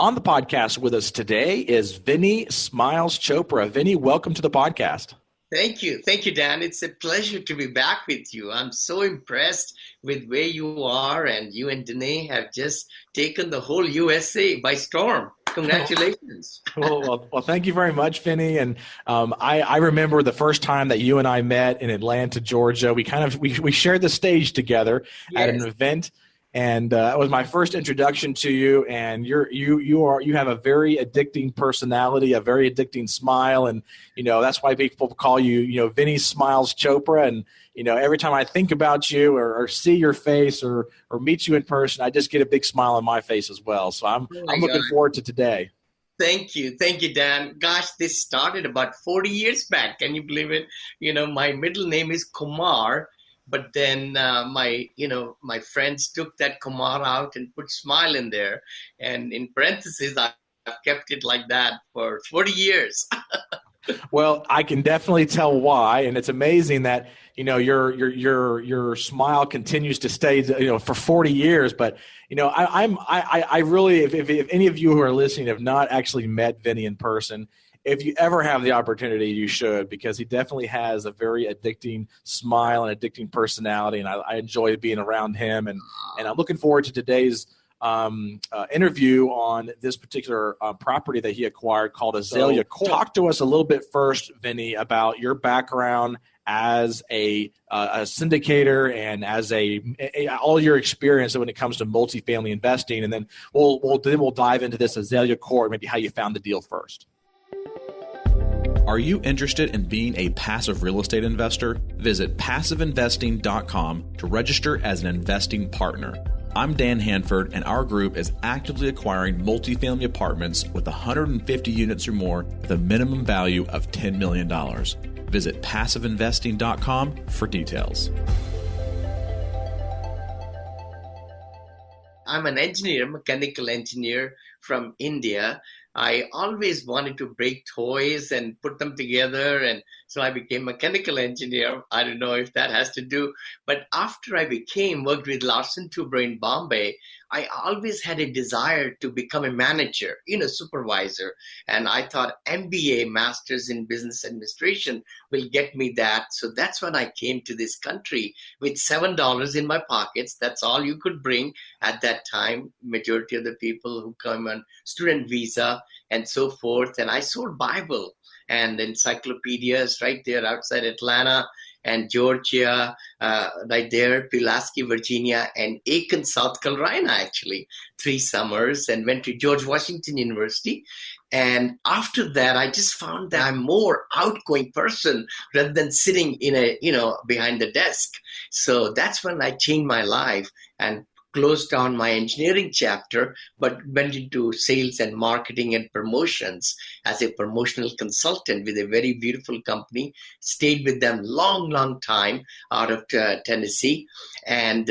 On the podcast with us today is Vinney Smiles Chopra. Vinney, welcome to the podcast. Thank you. Thank you, Dan. It's a pleasure to be back with you. I'm so impressed with where you are, and you and Danae have just taken the whole USA by storm. Congratulations. Well, thank you very much, Vinney. And I remember the first time that you and I met in Atlanta, Georgia. We shared the stage together at an event. And it was my first introduction to you, and you have a very addicting personality, a very addicting smile, and that's why people call you Vinney Smiles Chopra. And every time I think about you or see your face or meet you in person, I just get a big smile on my face as well. So I'm looking forward to today. Thank you, Dan. Gosh, this started about 40 years back. Can you believe it? My middle name is Kumar. But then my friends took that Kumar out and put Smile in there. And in parentheses, I've kept it like that for 40 years. Well, I can definitely tell why. And it's amazing that, your smile continues to stay, for 40 years. But, I really, if any of you who are listening have not actually met Vinney in person, if you ever have the opportunity, you should, because he definitely has a very addicting smile and addicting personality, and I enjoy being around him. And I'm looking forward to today's interview on this particular property that he acquired called Azalea Court. Talk to us a little bit first, Vinney, about your background as a syndicator and as all your experience when it comes to multifamily investing, and then we'll dive into this Azalea Court, maybe how you found the deal first. Are you interested in being a passive real estate investor? Visit passiveinvesting.com to register as an investing partner. I'm Dan Handford, and our group is actively acquiring multifamily apartments with 150 units or more with a minimum value of $10 million. Visit passiveinvesting.com for details. I'm an engineer, mechanical engineer from India. I always wanted to break toys and put them together, and so I became a mechanical engineer. I don't know if that has to do, but after I worked with Larsen Toubro in Bombay, I always had a desire to become a manager, supervisor. And I thought MBA, Masters in Business Administration, will get me that. So that's when I came to this country with $7 in my pockets. That's all you could bring at that time. Majority of the people who come on student visa and so forth. And I sold Bible and encyclopedias right there outside Atlanta and Georgia, right there, Pulaski, Virginia, and Aiken, South Carolina, actually, 3 summers, and went to George Washington University. And after that, I just found that I'm more outgoing person rather than sitting behind the desk. So that's when I changed my life and closed down my engineering chapter, but went into sales and marketing and promotions as a promotional consultant with a very beautiful company. Stayed with them long time out of Tennessee, and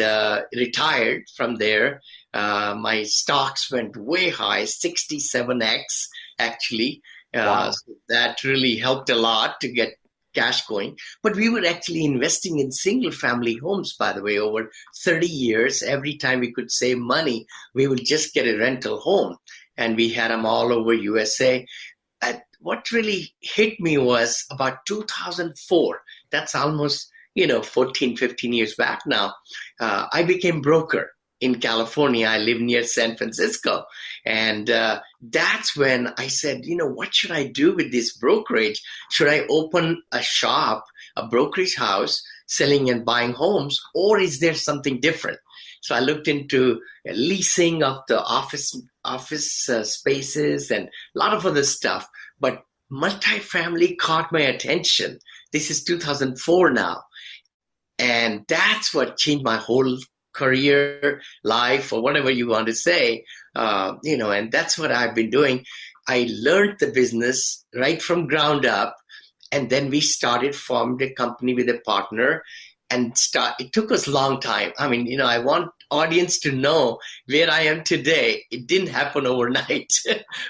retired from there. My stocks went way high, 67x actually. Wow. So that really helped a lot to get cash going. But we were actually investing in single family homes, by the way, over 30 years. Every time we could save money, we would just get a rental home. And we had them all over USA. What really hit me was about 2004. That's almost, 14, 15 years back now. I became broker in California. I live near San Francisco. And that's when I said, what should I do with this brokerage? Should I open a shop, a brokerage house, selling and buying homes, or is there something different? So I looked into leasing of the office spaces and a lot of other stuff. But multifamily caught my attention. This is 2004 now. And that's what changed my whole career, life, or whatever you want to say, and that's what I've been doing. I learned the business right from ground up, and then we formed a company with a partner, and it took us a long time. I mean, I want audience to know where I am today. It didn't happen overnight.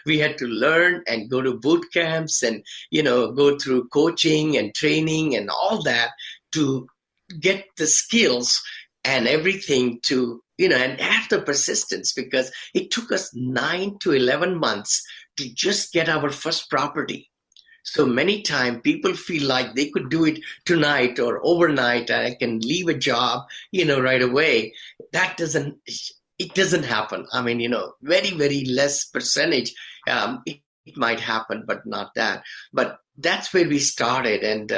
We had to learn and go to boot camps and, go through coaching and training and all that to get the skills and everything to, and have the persistence, because it took us 9 to 11 months to just get our first property. So many times people feel like they could do it tonight or overnight, and I can leave a job, right away. It doesn't happen. I mean, very, very less percentage. It might happen, but not that. But that's where we started. And,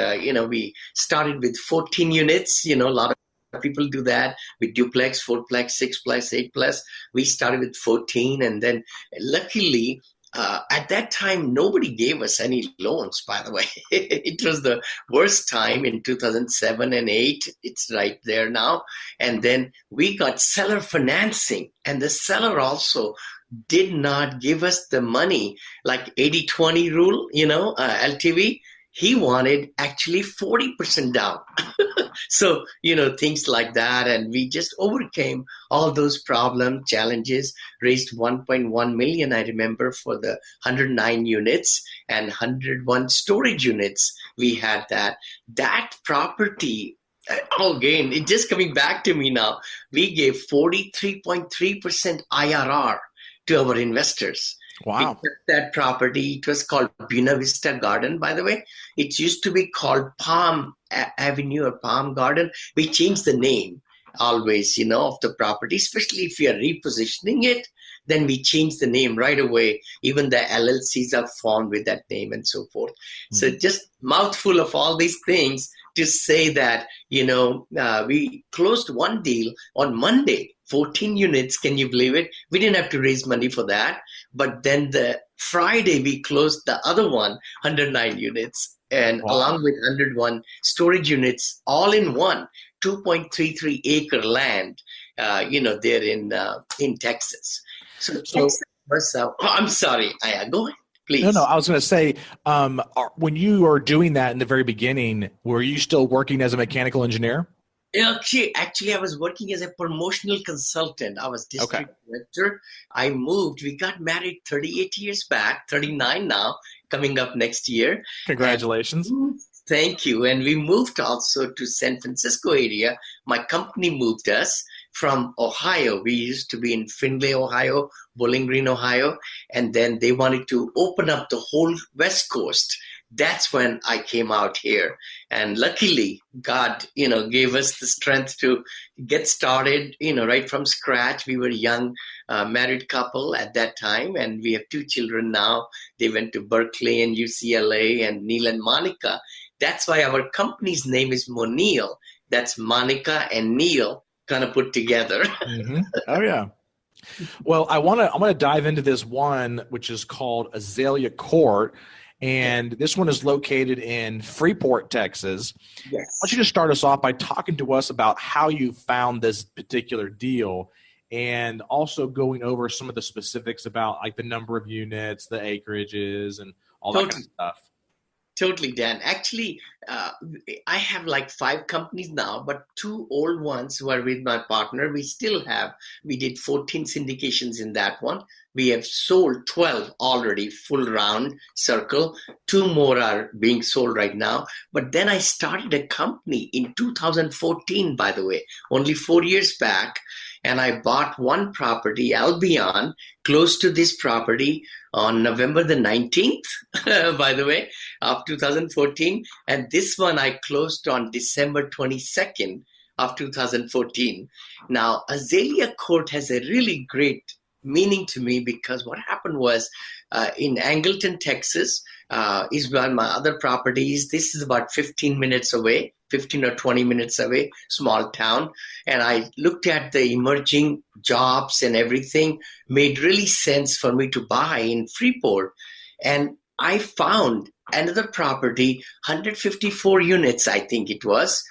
we started with 14 units. A lot of people do that with duplex, fourplex, sixplex, eightplex. We started with 14. And then luckily, at that time, nobody gave us any loans, by the way. It was the worst time in 2007 and 8. It's right there now. And then we got seller financing, and the seller also did not give us the money, like 80-20 rule, LTV. He wanted actually 40% down. So, things like that. And we just overcame all those problems, challenges, raised 1.1 million, I remember, for the 109 units and 101 storage units. We had that property. Again, it's just coming back to me now. We gave 43.3% IRR to our investors. Wow. That property, it was called Buena Vista Garden, by the way. It used to be called Palm Avenue or Palm Garden. We changed the name always, of the property, especially if we are repositioning it, then we change the name right away. Even the LLCs are formed with that name and so forth. Mm-hmm. So just mouthful of all these things to say that, we closed one deal on Monday, 14 units. Can you believe it? We didn't have to raise money for that. But then the Friday, we closed the other one, 109 units, and along with 101 storage units, all in one, 2.33 acre land, there in Texas. So Texas was, I'm sorry, go ahead. Please. No, I was going to say, when you were doing that in the very beginning, were you still working as a mechanical engineer? Actually, I was working as a promotional consultant. I was district director. I moved. We got married 38 years back, 39 now, coming up next year. Congratulations. Thank you. And we moved also to San Francisco area. My company moved us from Ohio. We used to be in Findlay, Ohio, Bowling Green, Ohio. And then they wanted to open up the whole West Coast. That's when I came out here. And luckily, God, gave us the strength to get started, right from scratch. We were a young married couple at that time, and we have 2 children now. They went to Berkeley and UCLA, and Neil and Monica. That's why our company's name is Monil. That's Monica and Neil kind of put together. Mm-hmm. Oh, yeah. Well, I want to dive into this one, which is called Azalea Court. And this one is located in Freeport, Texas. Yes. I want you to start us off by talking to us about how you found this particular deal, and also going over some of the specifics about like the number of units, the acreages, and all that kind of stuff. Totally, Dan. Actually, I have like 5 companies now, but 2 old ones were with my partner. We did 14 syndications in that one. We have sold 12 already, full round circle. 2 more are being sold right now. But then I started a company in 2014, by the way, only 4 years back. And I bought one property, Albion, close to this property on November the 19th, by the way, of 2014. And this one I closed on December 22nd of 2014. Now, Azalea Court has a really great meaning to me, because what happened was in Angleton, Texas, is one of my other properties. This is about 15 minutes away, 15 or 20 minutes away, small town. And I looked at the emerging jobs and everything, made really sense for me to buy in Freeport. And I found another property, 154 units, I think it was.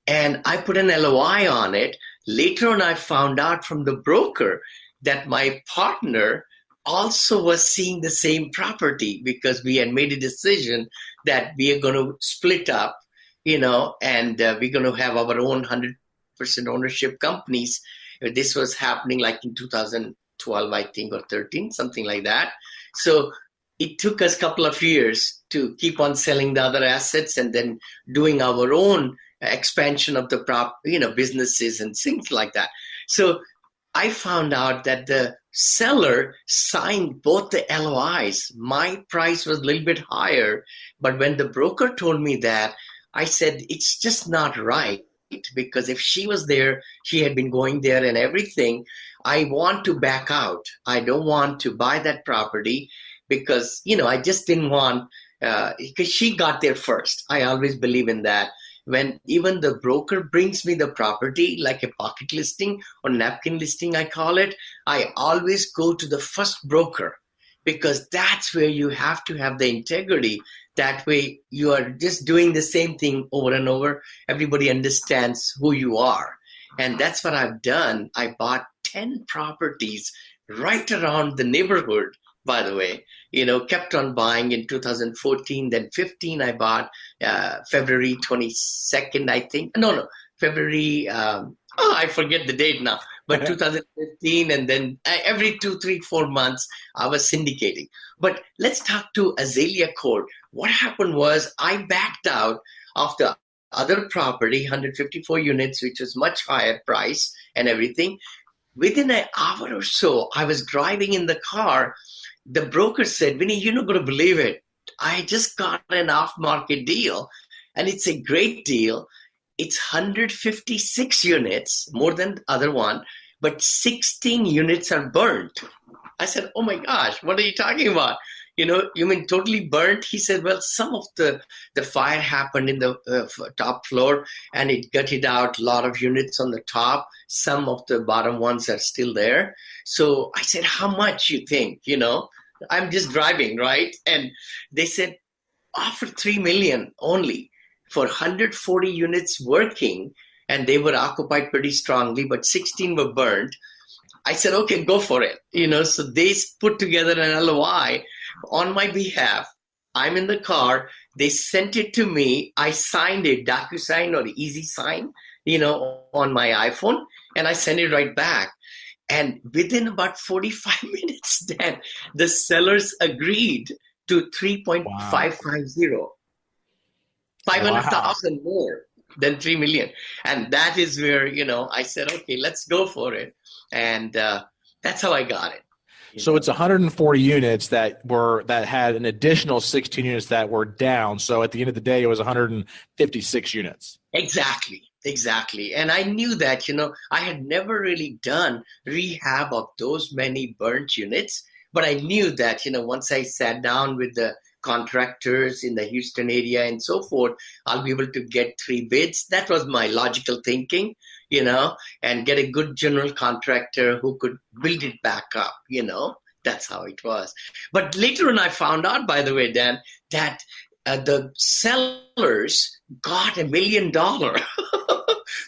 And I put an LOI on it. Later on, I found out from the broker that my partner also was seeing the same property, because we had made a decision that we are going to split up, and we're going to have our own 100% ownership companies. This was happening like in 2012, I think, or 13, something like that. So it took us a couple of years to keep on selling the other assets and then doing our own expansion of the businesses and things like that. So I found out that the seller signed both the LOIs. My price was a little bit higher, but when the broker told me that, I said, it's just not right, because if she was there, she had been going there and everything. I want to back out. I don't want to buy that property because, I just didn't want, because she got there first. I always believe in that. When even the broker brings me the property, like a pocket listing or napkin listing, I call it, I always go to the first broker, because that's where you have to have the integrity. That way you are just doing the same thing over and over. Everybody understands who you are. And that's what I've done. I bought 10 properties right around the neighborhood, by the way. Kept on buying in 2014, then 15 I bought February 22nd, I think. No, February, I forget the date now, but 2015, and then every 2, 3, 4 months I was syndicating. But let's talk to Azalea Court. What happened was I backed out of the other property, 154 units, which was much higher price and everything. Within an hour or so, I was driving in the car. The broker said, Vinney, you're not going to believe it. I just got an off-market deal, and it's a great deal. It's 156 units, more than the other one, but 16 units are burnt. I said, oh my gosh, what are you talking about? You mean totally burnt? He said, well, some of the fire happened in the top floor, and it gutted out a lot of units on the top. Some of the bottom ones are still there. So I said, how much you think? I'm just driving, right? And they said, offer $3 million only for 140 units working, and they were occupied pretty strongly, but 16 were burned. I said, okay, go for it. So they put together an LOI on my behalf. I'm in the car. They sent it to me. I signed it, DocuSign or Easy Sign, on my iPhone, and I sent it right back. And within about 45 minutes, then the sellers agreed to 3.550, 500,000 more than 3 million. And that is where, I said, okay, let's go for it. And that's how I got it. So it's 140 units that had an additional 16 units that were down. So at the end of the day, it was 156 units. Exactly. And I knew that, I had never really done rehab of those many burnt units, but I knew that, once I sat down with the contractors in the Houston area and so forth, I'll be able to get 3 bids. That was my logical thinking, and get a good general contractor who could build it back up, That's how it was. But later on, I found out, by the way, Dan, that the sellers got $1 million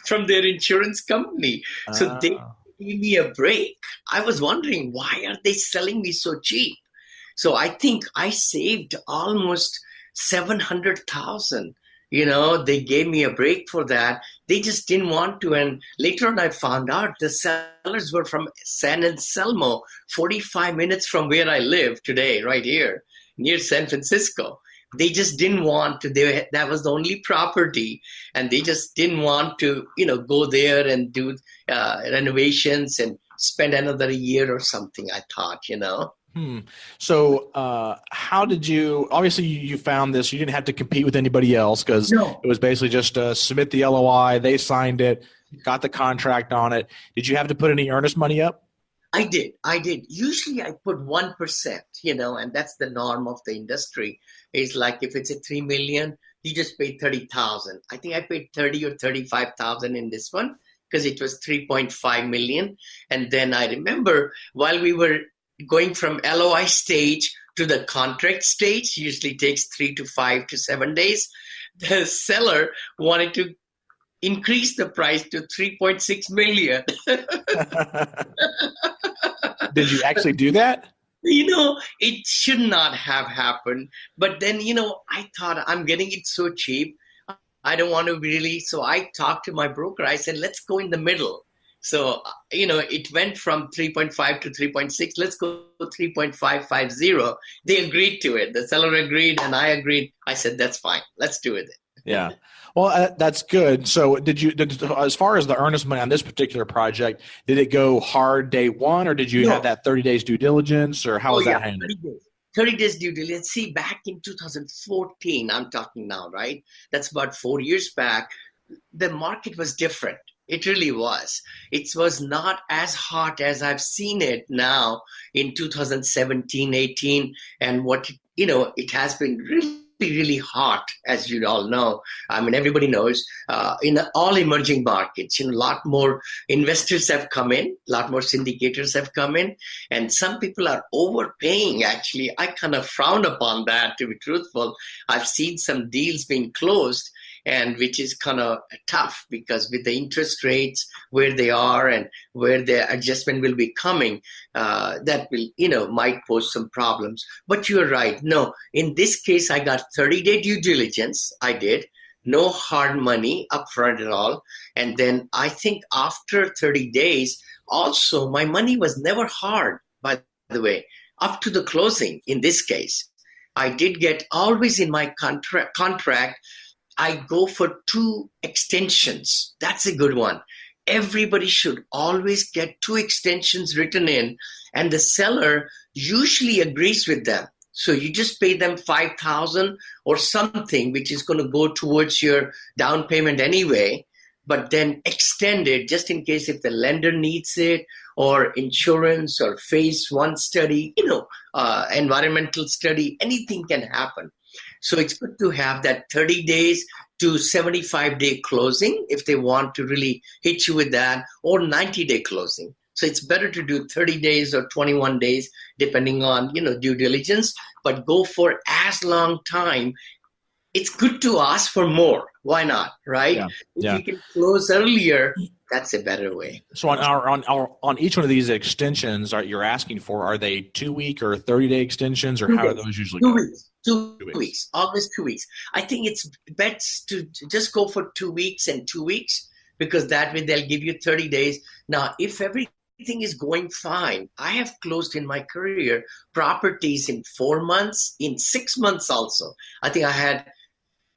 from their insurance company. So they gave me a break. I was wondering, why are they selling me so cheap? So I think I saved almost $700,000. They gave me a break for that. They just didn't want to. And later on, I found out the sellers were from San Anselmo, 45 minutes from where I live today, right here, near San Francisco. They just didn't want to. That was the only property, and they just didn't want to, go there and do renovations and spend another year or something, I thought, So how did you – obviously you found this. You didn't have to compete with anybody else because It was basically just submit the LOI. They signed it, got the contract on it. Did you have to put any earnest money up? I did. Usually I put 1%, and that's the norm of the industry. It's like if it's a $3 million, you just pay $30,000. I think I paid $30,000 or $35,000 in this one because it was $3.5 million. And then I remember while we were going from LOI stage to the contract stage, usually takes 3 to 5 to 7 days, the seller wanted to increase the price to $3.6 million. Did you actually do that? It should not have happened. But then, I thought I'm getting it so cheap. I don't want to really. So I talked to my broker. I said, let's go in the middle. So, it went from 3.5 to 3.6. Let's go 3.550. They agreed to it. The seller agreed and I agreed. I said, that's fine. Let's do it. Yeah. Well, that's good. So as far as the earnest money on this particular project, did it go hard day one, or did you have that 30 days due diligence, or how was that handled? 30 days. 30 days due diligence. See, back in 2014, I'm talking now, right? That's about 4 years back. The market was different. It really was. It was not as hot as I've seen it now in 2017, 18, and it has been really hot, as you all know. I mean, everybody knows, in all emerging markets, a lot more investors have come in, a lot more syndicators have come in, and some people are overpaying, actually. I kind of frown upon that, to be truthful. I've seen some deals being closed, and which is kind of tough because with the interest rates where they are and where the adjustment will be coming, that will, might pose some problems. But you're right. No, in this case, I got 30-day due diligence. I did. No hard money upfront at all. And then I think after 30 days, also, my money was never hard, by the way, up to the closing in this case. I did get always in my contract, I go for 2 extensions. That's a good one. Everybody should always get 2 extensions written in, and the seller usually agrees with them. So you just pay them $5,000 or something, which is going to go towards your down payment anyway, but then extend it just in case if the lender needs it, or insurance or phase 1 study, environmental study, anything can happen. So it's good to have that 30 days to 75-day closing if they want to really hit you with that, or 90-day closing. So it's better to do 30 days or 21 days, depending on, due diligence, but go for as long time. It's good to ask for more. Why not, right? If you can close earlier, that's a better way. So on each one of these extensions you're asking for, are they 2-week or 30-day extensions, or how are those usually go? 2 weeks. 2 weeks. Always 2 weeks. I think it's best to just go for 2 weeks and 2 weeks, because that way they'll give you 30 days. Now, if everything is going fine, I have closed in my career properties in 4 months, in 6 months also. I think I had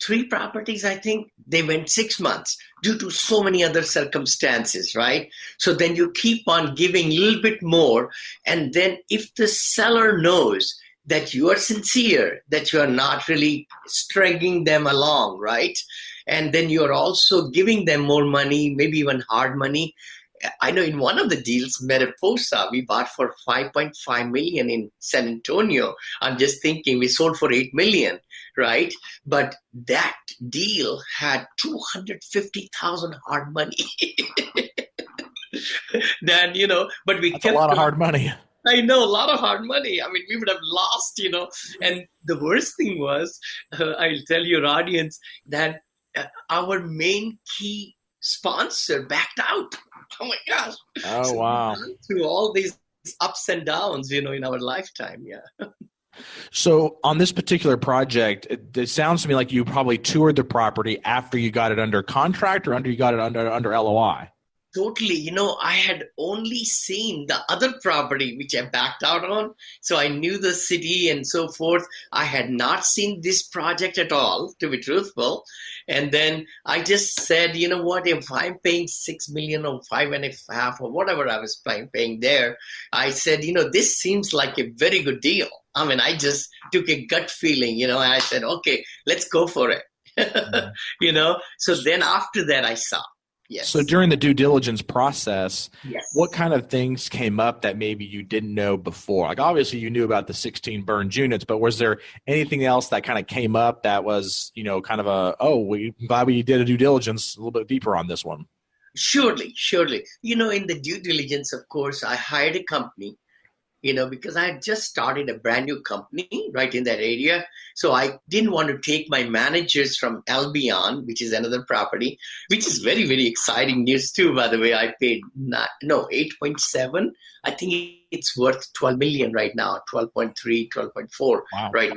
3 properties, I think they went 6 months due to so many other circumstances, right? So then you keep on giving a little bit more. And then if the seller knows that you are sincere, that you are not really stringing them along, right? And then you're also giving them more money, maybe even hard money. I know in one of the deals, Mariposa, we bought for $5.5 million in San Antonio. I'm just thinking we sold for $8 million, right? But that deal had $250,000 hard money. Then, but we That's kept a lot of hard money. I know, a lot of hard money. I mean, we would have lost, And the worst thing was, I'll tell your audience that our main key sponsor backed out. Oh my gosh. Oh, wow. Through all these ups and downs, in our lifetime. Yeah. So on this particular project, it sounds to me like you probably toured the property after you got it under contract, or after you got it under LOI. Totally. I had only seen the other property, which I backed out on. So I knew the city and so forth. I had not seen this project at all, to be truthful. And then I just said, you know what, if I'm paying $6 million or $5.5 or whatever I was paying there, I said, this seems like a very good deal. I mean, I just took a gut feeling, and I said, okay, let's go for it. So then after that, I saw. Yes. So during the due diligence process, yes, what kind of things came up that maybe you didn't know before? Like obviously you knew about the 16 burned units, but was there anything else that kind of came up that was, kind of we're glad we did a due diligence a little bit deeper on this one? Surely. In the due diligence, of course, I hired a company, because I had just started a brand new company right in that area. So I didn't want to take my managers from Albion, which is another property, which is very, very exciting news too, by the way. I paid 8.7. I think it's worth 12 million right now, 12.3, 12.4 right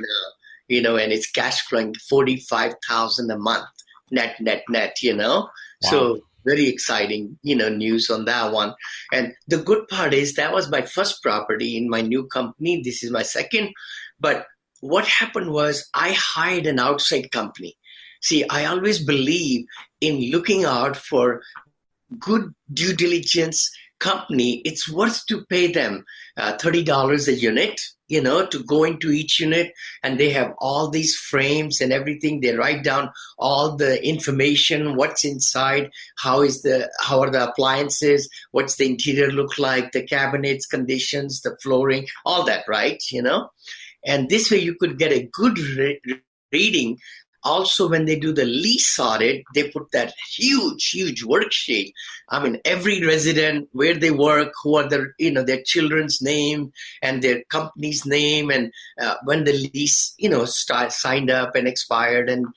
now, and it's cash flowing 45,000 a month, net, Wow. So very exciting, news on that one. And the good part is that was my first property in my new company. This is my second. But what happened was I hired an outside company. See, I always believe in looking out for good due diligence company. It's worth to pay them $30 a unit, to go into each unit, and they have all these frames and everything. They write down all the information, what's inside, how are the appliances, what's the interior look like, the cabinets, conditions, the flooring, all that, right? And this way you could get a good reading. Also, when they do the lease audit, they put that huge worksheet. I mean, every resident, where they work, who are their children's name and their company's name, and when the lease, signed up and expired, and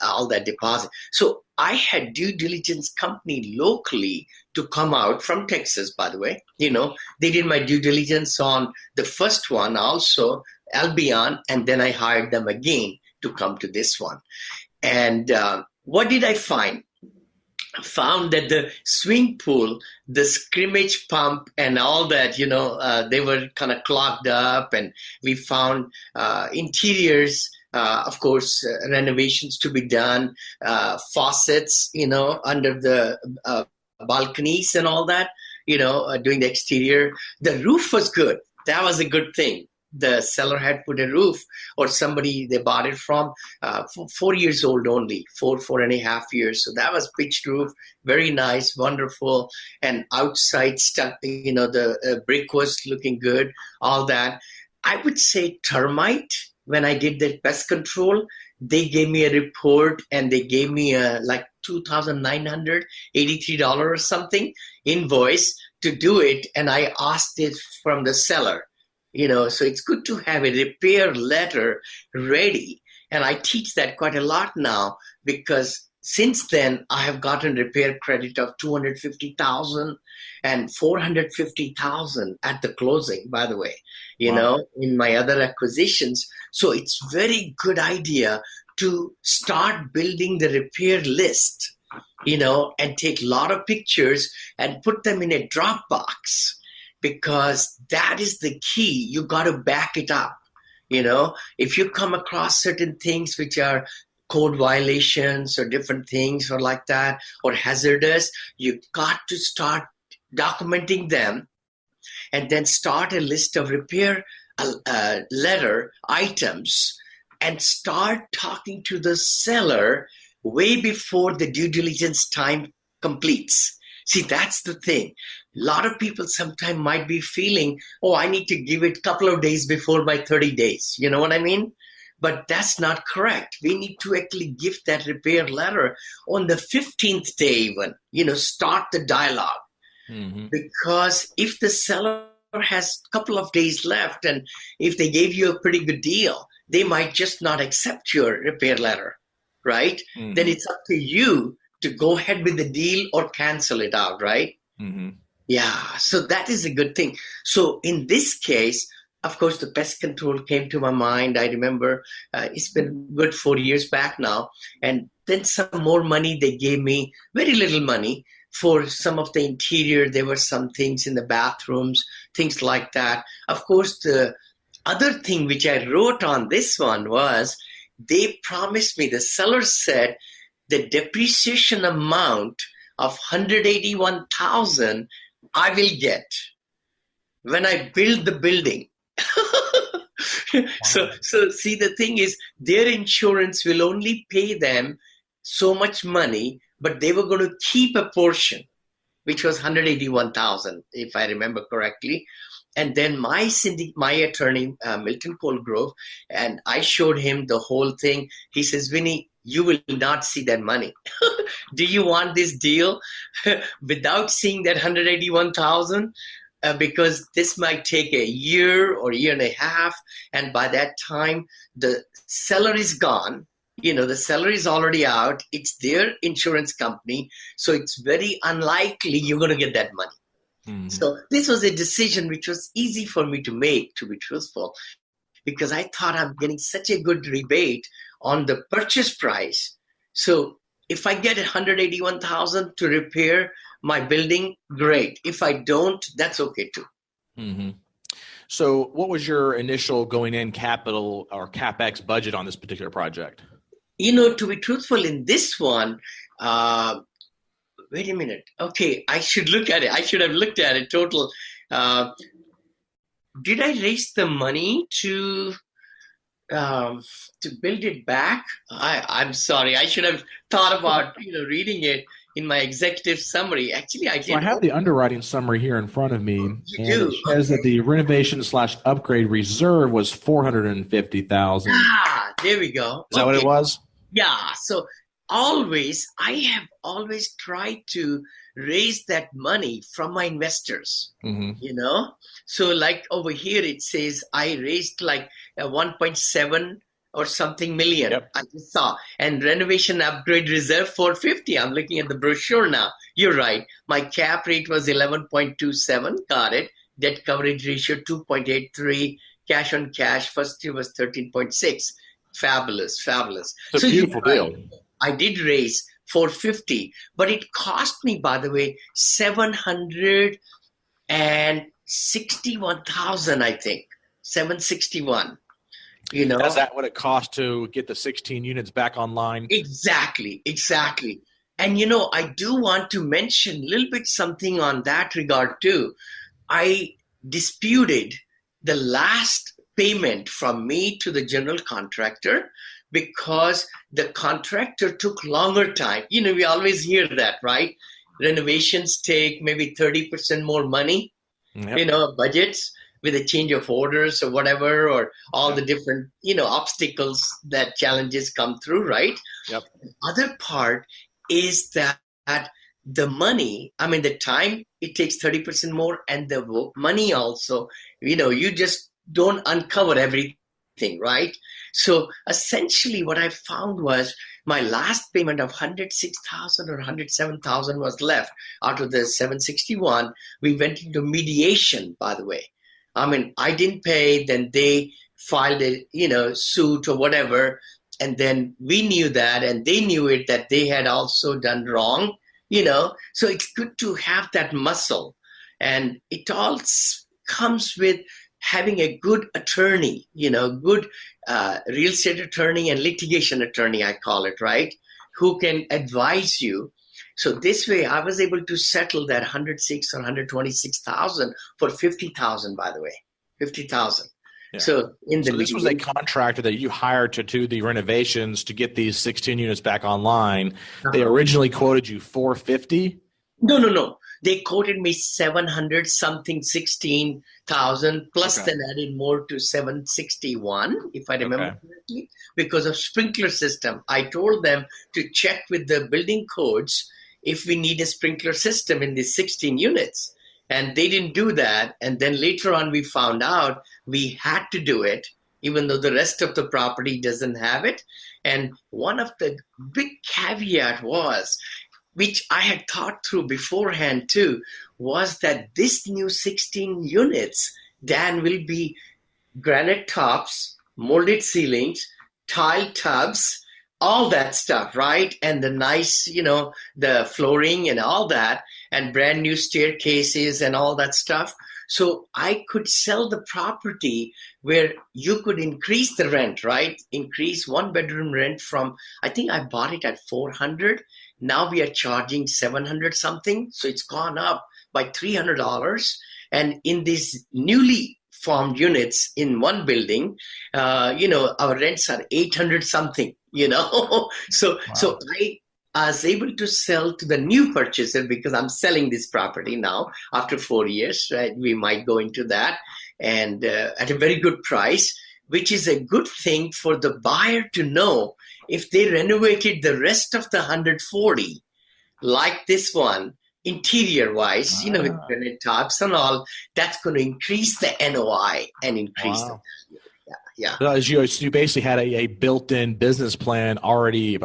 all that deposit. So I had due diligence company locally to come out from Texas, by the way. They did my due diligence on the first one also, Albion, and then I hired them again to come to this one. And what did I find? I found that the swing pool, the scrimmage pump and all that, they were kind of clogged up, and we found interiors, of course, renovations to be done, faucets, under the balconies and all that, doing the exterior. The roof was good. That was a good thing. The seller had put a roof, or somebody they bought it from, 4 years old only, 4.5 years. So that was pitched roof, very nice, wonderful. And outside stuff, the brick was looking good, all that. I would say termite, when I did the pest control, they gave me a report, and they gave me like $2,983 or something invoice to do it. And I asked it from the seller. So it's good to have a repair letter ready. And I teach that quite a lot now, because since then I have gotten repair credit of $250,000 and $450,000 at the closing, by the way, Wow. in my other acquisitions. So it's very good idea to start building the repair list, and take a lot of pictures and put them in a Dropbox. Because that is the key. You got to back it up. If you come across certain things which are code violations or different things or like that, or hazardous, you got to start documenting them, and then start a list of repair letter items, and start talking to the seller way before the due diligence time completes. See, that's the thing. A lot of people sometimes might be feeling, I need to give it a couple of days before my 30 days. You know what I mean? But that's not correct. We need to actually give that repair letter on the 15th day even, start the dialogue. Mm-hmm. Because if the seller has a couple of days left, and if they gave you a pretty good deal, they might just not accept your repair letter, right? Mm-hmm. Then it's up to you to go ahead with the deal or cancel it out, right? Mm-hmm. Yeah, so that is a good thing. So in this case, of course, the pest control came to my mind. I remember it's been good 4 years back now. And then some more money they gave me, very little money, for some of the interior. There were some things in the bathrooms, things like that. Of course, the other thing which I wrote on this one was they promised me, the seller said, the depreciation amount of $181,000 I will get when I build the building. Wow. So see, the thing is, their insurance will only pay them so much money, but they were going to keep a portion, which was $181,000, if I remember correctly. And then my attorney, Milton Colgrove, and I showed him the whole thing. He says, Vinney, you will not see that money. Do you want this deal without seeing that $181,000? Because this might take a year or year and a half. And by that time, the seller is gone. The seller is already out. It's their insurance company. So it's very unlikely you're going to get that money. Mm-hmm. So this was a decision which was easy for me to make, to be truthful, because I thought I'm getting such a good rebate on the purchase price. So if I get $181,000 to repair my building, great. If I don't, that's okay too. Mm-hmm. So what was your initial going in capital or CapEx budget on this particular project? To be truthful in this one, wait a minute. Okay, I should look at it. I should have looked at it total. Did I raise the money to build it back? I'm sorry. I should have thought about reading it in my executive summary. Actually, I did. So I have the underwriting summary here in front of me. You do? It says that the renovation/upgrade reserve was $450,000. There we go. Is that what it was? Yeah. So I have always tried to raise that money from my investors, So like over here, it says I raised like a 1.7 or something million. Yep. I just saw. And renovation upgrade reserve 450. I'm looking at the brochure now. You're right. My cap rate was 11.27. Got it. Debt coverage ratio 2.83. Cash on cash. First year was 13.6. Fabulous. It's a beautiful deal. I did raise 450, but it cost me, by the way, 761,000, I think. 761. Is that what it cost to get the 16 units back online? Exactly. And I do want to mention a little bit something on that regard too. I disputed the last payment from me to the general contractor because the contractor took longer time. We always hear that, right? Renovations take maybe 30% more money, budgets with a change of orders or whatever, or all the different, obstacles that challenges come through, right? Yep. The other part is that the money, the time, it takes 30% more, and the money also, you just don't uncover everything, right? So essentially what I found was my last payment of $106,000 or $107,000 was left out of the 761. We went into mediation, by the way. I didn't pay, then they filed a, suit or whatever. And then we knew that, and they knew it, that they had also done wrong, So it's good to have that muscle. And it all comes with having a good attorney, good real estate attorney and litigation attorney, I call it, right? Who can advise you. So this way I was able to settle that 106 or 126,000 for 50,000, by the way, 50,000. Yeah. So this was a contractor that you hired to do the renovations to get these 16 units back online. They originally quoted you 450. No. They quoted me 700 something, 16,000 plus then added more to 761, if I remember correctly, because of sprinkler system. I told them to check with the building codes if we need a sprinkler system in these 16 units. And they didn't do that. And then later on, we found out we had to do it, even though the rest of the property doesn't have it. And one of the big caveat was, which I had thought through beforehand too, was that this new 16 units, Dan, will be granite tops, molded ceilings, tile tubs, all that stuff, right? And the nice, the flooring and all that, and brand new staircases and all that stuff. So I could sell the property where you could increase the rent, right? Increase one bedroom rent from, I think I bought it at 400. Now we are charging 700 something. So it's gone up by $300. And in these newly formed units in one building, our rents are 800 something, So I was able to sell to the new purchaser because I'm selling this property now after 4 years, right? We might go into that and at a very good price, which is a good thing for the buyer to know if they renovated the rest of the 140, like this one, interior wise, with granite tops and all, that's going to increase the NOI and increase the value. Yeah. You basically had a built-in business plan already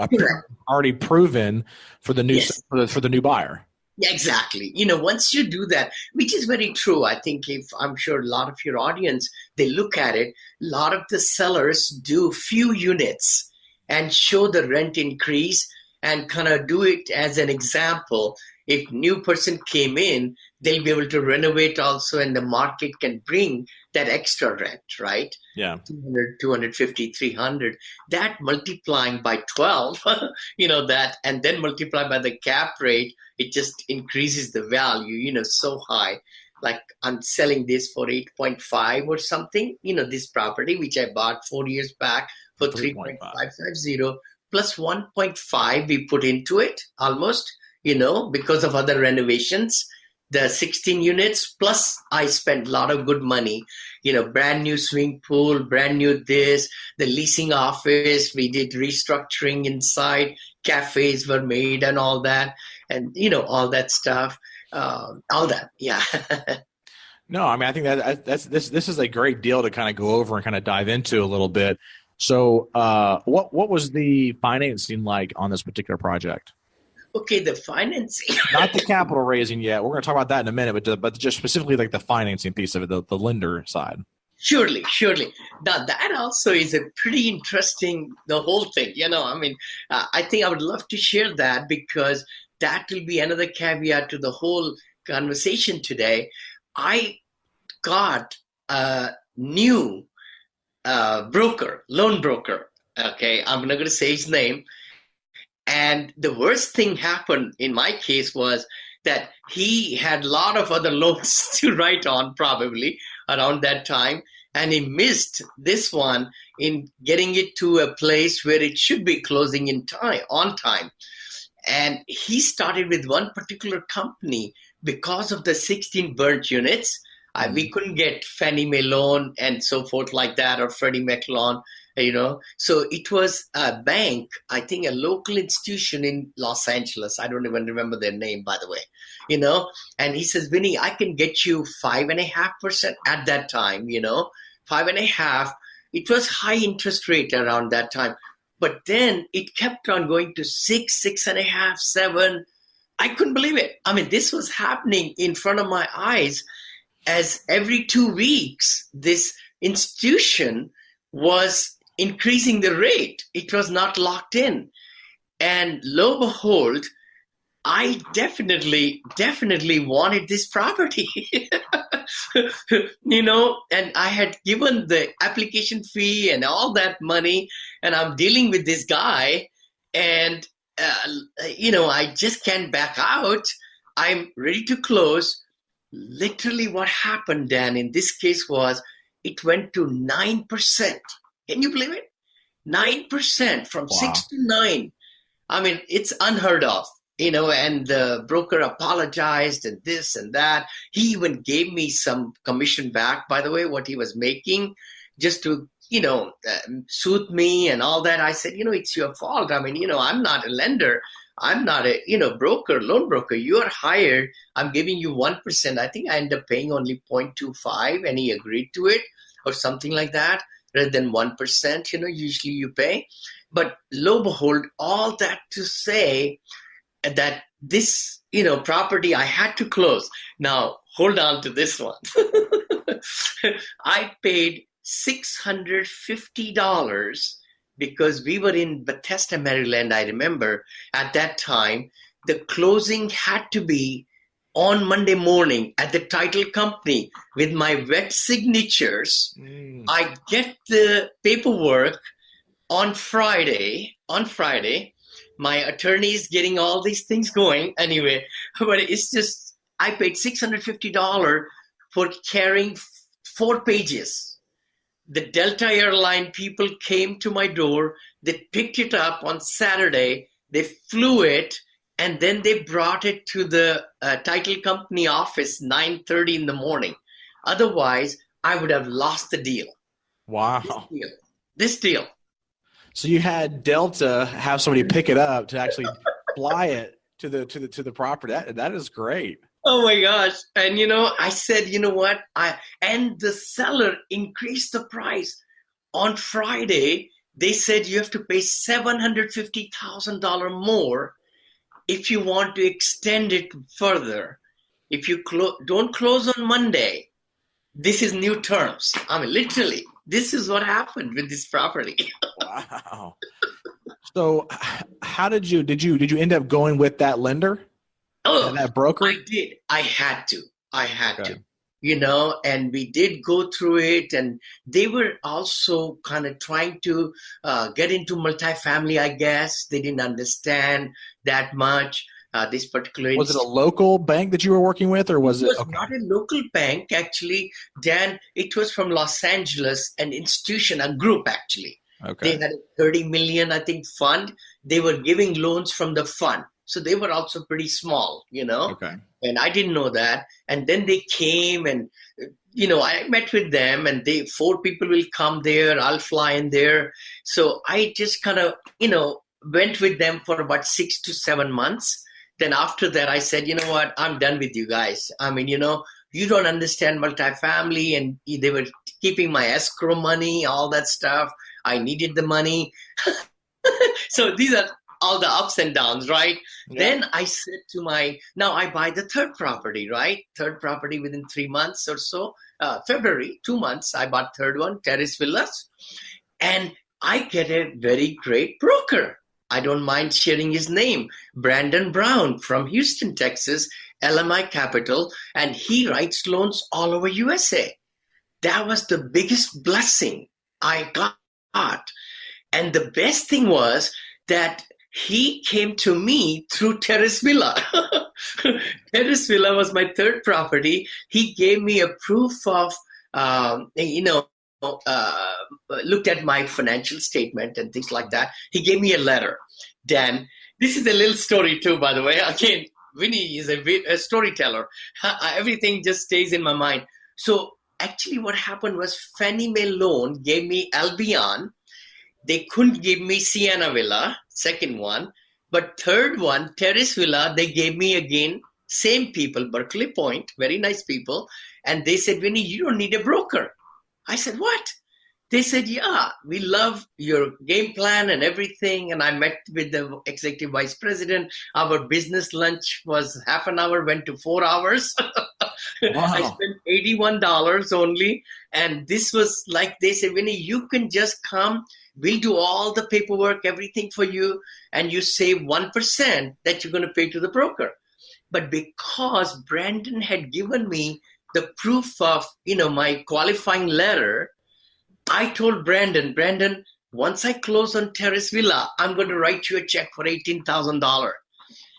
proven for the new for the new buyer. Yeah, exactly. Once you do that, which is very true. I think I'm sure a lot of your audience, they look at it. A lot of the sellers do few units and show the rent increase and kind of do it as an example. if new person came in, they'll be able to renovate also, and the market can bring that extra rent, right? Yeah. 200, 250, 300. That multiplying by 12, that, and then multiply by the cap rate, it just increases the value, so high. Like I'm selling this for 8.5 or something, this property, which I bought 4 years back for 3.550 plus 1.5 we put into it almost, because of other renovations, the 16 units, plus I spent a lot of good money, brand new swimming pool, brand new this, the leasing office, we did restructuring inside, cafes were made and all that, and, all that stuff, all that. Yeah. No, I mean, I think this is a great deal to kind of go over and kind of dive into a little bit. So what was the financing like on this particular project? Okay, the financing. Not the capital raising yet. We're going to talk about that in a minute, but just specifically like the financing piece of it, the lender side. Surely. Now that also is a pretty interesting, the whole thing, I think I would love to share that, because that will be another caveat to the whole conversation today. I got a new loan broker. Okay, I'm not going to say his name. And the worst thing happened in my case was that he had a lot of other loans to write on probably around that time. And he missed this one in getting it to a place where it should be closing on time. And he started with one particular company because of the 16 burnt units. We couldn't get Fannie Mae loan and so forth like that, or Freddie Mac loan, So it was a bank, I think a local institution in Los Angeles. I don't even remember their name, by the way, And he says, Vinney, I can get you 5.5% at that time, 5.5%. It was high interest rate around that time. But then it kept on going to 6, 6.5%, 7%. I couldn't believe it. I mean, this was happening in front of my eyes, as every 2 weeks, this institution was increasing the rate. It was not locked in. And lo and behold, I definitely wanted this property, and I had given the application fee and all that money, and I'm dealing with this guy, and, I just can't back out. I'm ready to close. Literally what happened, Dan, in this case was it went to 9%. Can you believe it? 9% from Wow. 6 to 9. I mean, it's unheard of, and the broker apologized and this and that. He even gave me some commission back, by the way, what he was making, just to, soothe me and all that. I said, it's your fault. I mean, I'm not a lender. I'm not a, loan broker. You are hired. I'm giving you 1%. I think I ended up paying only 0.25, and he agreed to it or something like that, rather than 1%, usually you pay. But lo and behold, all that to say that this, property I had to close. Now, hold on to this one. I paid $650 because we were in Bethesda, Maryland, I remember. At that time, the closing had to be on Monday morning at the title company with my wet signatures. I get the paperwork on Friday. My attorney is getting all these things going anyway. But it's just, I paid $650 for carrying 4 pages. The Delta airline people came to my door. They picked it up on Saturday. They flew it, and then they brought it to the title company office 9:30 in the morning. Otherwise, I would have lost the deal. Wow. This deal. So you had Delta have somebody pick it up to actually fly it to the property. That is great. Oh my gosh. And I said, you know what? And the seller increased the price. On Friday, they said you have to pay $750,000 more if you want to extend it further. If you don't close on Monday, this is new terms. I mean, literally, this is what happened with this property. Wow. So how did you end up going with that lender? Oh, that broker? I did. I had to. Okay. And we did go through it. And they were also kind of trying to get into multifamily, I guess. They didn't understand that much. This particular Was it a local bank that you were working with, or was it? It was not a local bank, actually, Dan. It was from Los Angeles, an institution, a group, actually. Okay. They had a 30 million, I think, fund. They were giving loans from the fund. So they were also pretty small, Okay. And I didn't know that. And then they came and, I met with them, and 4 people will come there. I'll fly in there. So I just kind of, went with them for about 6 to 7 months. Then after that, I said, you know what, I'm done with you guys. I mean, you don't understand multifamily, and they were keeping my escrow money, all that stuff. I needed the money. So these are all the ups and downs, right? Yeah. Then I said now I buy the third property, right? Third property within 3 months or so. February, 2 months, I bought third one, Terrace Villas. And I get a very great broker. I don't mind sharing his name, Brandon Brown from Houston, Texas, LMI Capital, and he writes loans all over USA. That was the biggest blessing I got. And the best thing was that he came to me through Terrace Villa. Terrace Villa was my third property. He gave me a proof of, looked at my financial statement and things like that. He gave me a letter. Dan, this is a little story too, by the way. Again, Vinney is a storyteller. Everything just stays in my mind. So actually what happened was Fannie Mae loan gave me Albion. They couldn't give me Sienna Villa, second one. But third one, Terrace Villa, they gave me again, same people, Berkeley Point, very nice people. And they said, Vinney, you don't need a broker. I said, what? They said, yeah, we love your game plan and everything. And I met with the executive vice president. Our business lunch was half an hour, went to 4 hours. Wow. I spent $81 only. And this was like, they said, Vinney, you can just come. We'll do all the paperwork, everything for you. And you save 1% that you're going to pay to the broker. But because Brandon had given me the proof of, my qualifying letter, I told Brandon, once I close on Terrace Villa, I'm going to write you a check for $18,000.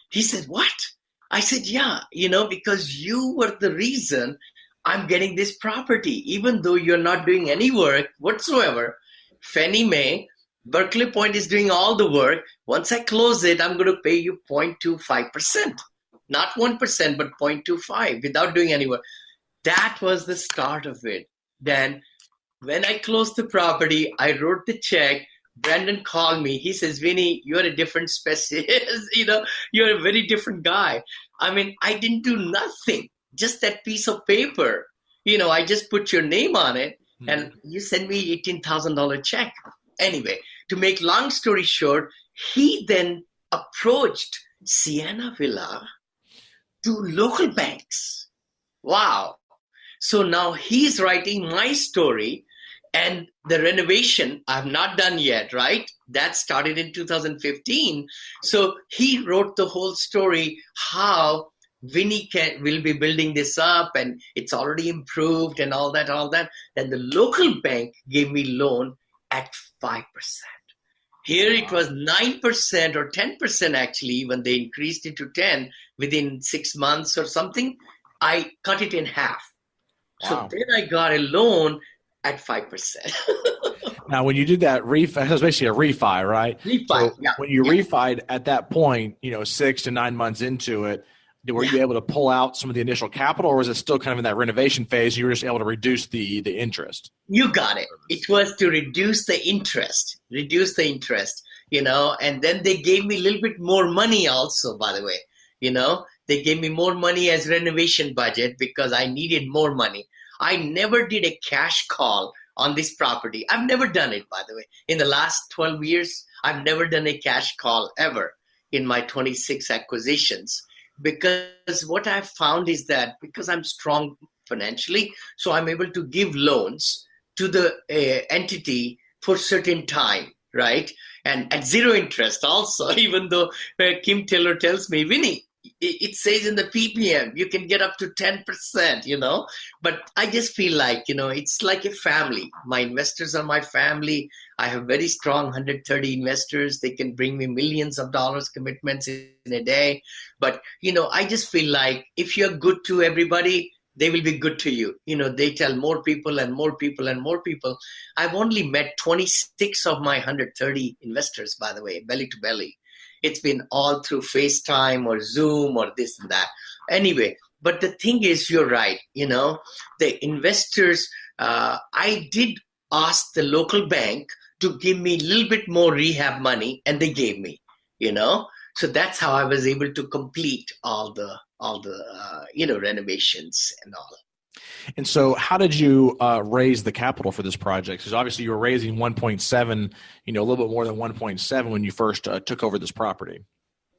He said, what? I said, yeah, because you were the reason I'm getting this property, even though you're not doing any work whatsoever. Fannie Mae, Berkeley Point is doing all the work. Once I close it, I'm going to pay you 0.25%. Not 1%, but 0.25 without doing any work. That was the start of it. Then when I closed the property, I wrote the check. Brandon called me. He says, Vinney, you're a different species. You're a very different guy. I mean, I didn't do nothing. Just that piece of paper. I just put your name on it and you send me $18,000 check. Anyway, to make long story short, he then approached Sienna Villa to local banks. Wow. So now he's writing my story, and the renovation I've not done yet, right? That started in 2015. So he wrote the whole story, how Vinney will be building this up, and it's already improved and all that. Then the local bank gave me loan at 5%. Here it was 9% or 10% actually, when they increased it to 10 within 6 months or something. I cut it in half. Wow. So then I got a loan at 5%. Now, when you did that refi, it was basically a refi, right? Refi, so yeah. When you refied at that point, 6 to 9 months into it, were you able to pull out some of the initial capital, or was it still kind of in that renovation phase? You were just able to reduce the interest? You got it. It was to reduce the interest, and then they gave me a little bit more money also, by the way. They gave me more money as renovation budget because I needed more money. I never did a cash call on this property. I've never done it, by the way. In the last 12 years, I've never done a cash call ever in my 26 acquisitions. Because what I've found is that because I'm strong financially, so I'm able to give loans to the entity for certain time, right? And at zero interest also, even though Kim Taylor tells me, Vinney, it says in the PPM, you can get up to 10%, but I just feel like, it's like a family. My investors are my family. I have very strong 130 investors. They can bring me millions of dollars commitments in a day. But, I just feel like if you're good to everybody, they will be good to you. They tell more people and more people and more people. I've only met 26 of my 130 investors, by the way, belly to belly. It's been all through FaceTime or Zoom or this and that. Anyway, but the thing is, you're right. The investors, I did ask the local bank to give me a little bit more rehab money, and they gave me, So that's how I was able to complete all the renovations and all. And so how did you raise the capital for this project? Because obviously you were raising 1.7, a little bit more than 1.7 when you first took over this property.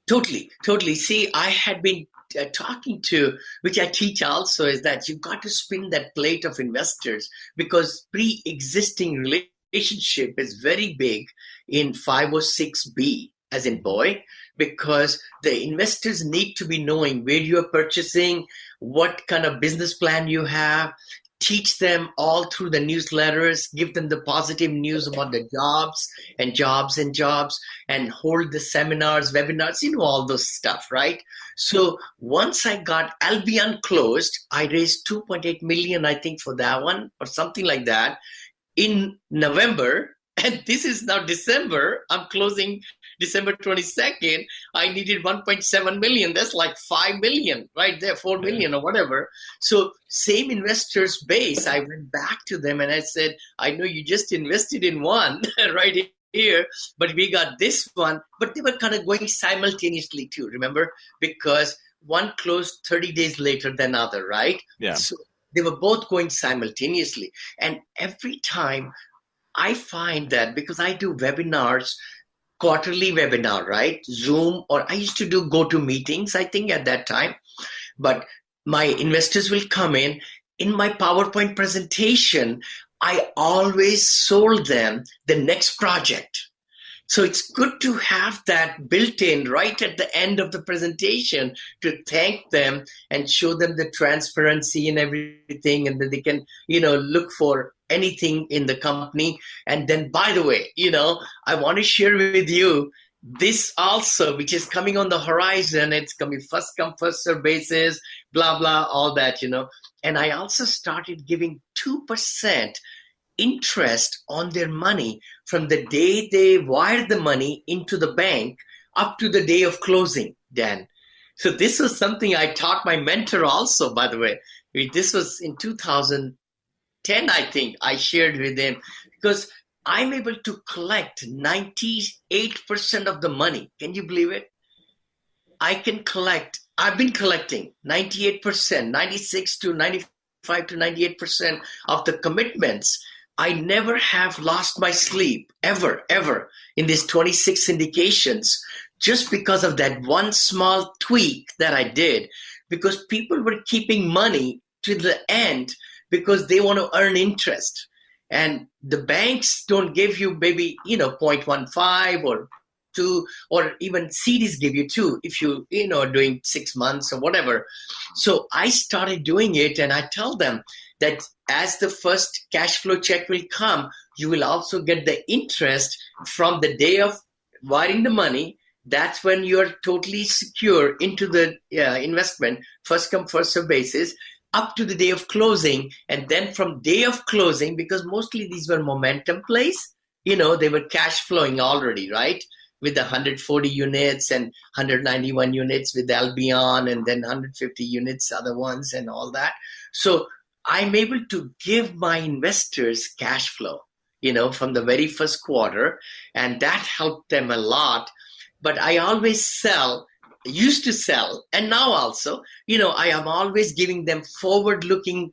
Totally. See, I had been talking to, which I teach also, is that you've got to spin that plate of investors, because pre-existing relationship is very big in 506B, as in boy, because the investors need to be knowing where you're purchasing, what kind of business plan you have, teach them all through the newsletters, give them the positive news about the jobs, and hold the seminars, webinars, all those stuff, right? So once I got Albion closed, I raised $2.8 million, I think, for that one or something like that in November. And this is now December. I'm closing December 22nd. I needed 1.7 million. That's like 5 million right there, 4 million or whatever. So same investors base, I went back to them and I said, I know you just invested in one right here, but we got this one. But they were kind of going simultaneously too, remember? Because one closed 30 days later than other, right? Yeah. So they were both going simultaneously. And every time I find that, because I do webinars, quarterly webinar, right? Zoom, or I used to do go-to meetings, I think, at that time. But my investors will come in my PowerPoint presentation, I always sold them the next project. So it's good to have that built in right at the end of the presentation to thank them and show them the transparency and everything, and that they can, look for anything in the company. And then, by the way, I want to share with you this also, which is coming on the horizon. It's going to be first come, first serve basis, blah, blah, all that, And I also started giving 2% interest on their money from the day they wired the money into the bank up to the day of closing, Dan. So this was something I taught my mentor also, by the way. This was in 2010, I think, I shared with him, because I'm able to collect 98% of the money. Can you believe it? I've been collecting 98%, 96 to 95 to 98% of the commitments. I never have lost my sleep, ever, in these 26 syndications, just because of that one small tweak that I did, because people were keeping money to the end because they want to earn interest. And the banks don't give you maybe, 0.15 or 2, or even CDs give you 2 if you, are doing 6 months or whatever. So I started doing it, and I tell them that as the first cash flow check will come, you will also get the interest from the day of wiring the money. That's when you're totally secure into the investment, first come, first serve basis, up to the day of closing. And then from day of closing, because mostly these were momentum plays, they were cash flowing already, right? With the 140 units and 191 units with Albion, and then 150 units, other ones and all that. So I'm able to give my investors cash flow, from the very first quarter, and that helped them a lot. But I always used to sell, and now also, I am always giving them forward-looking,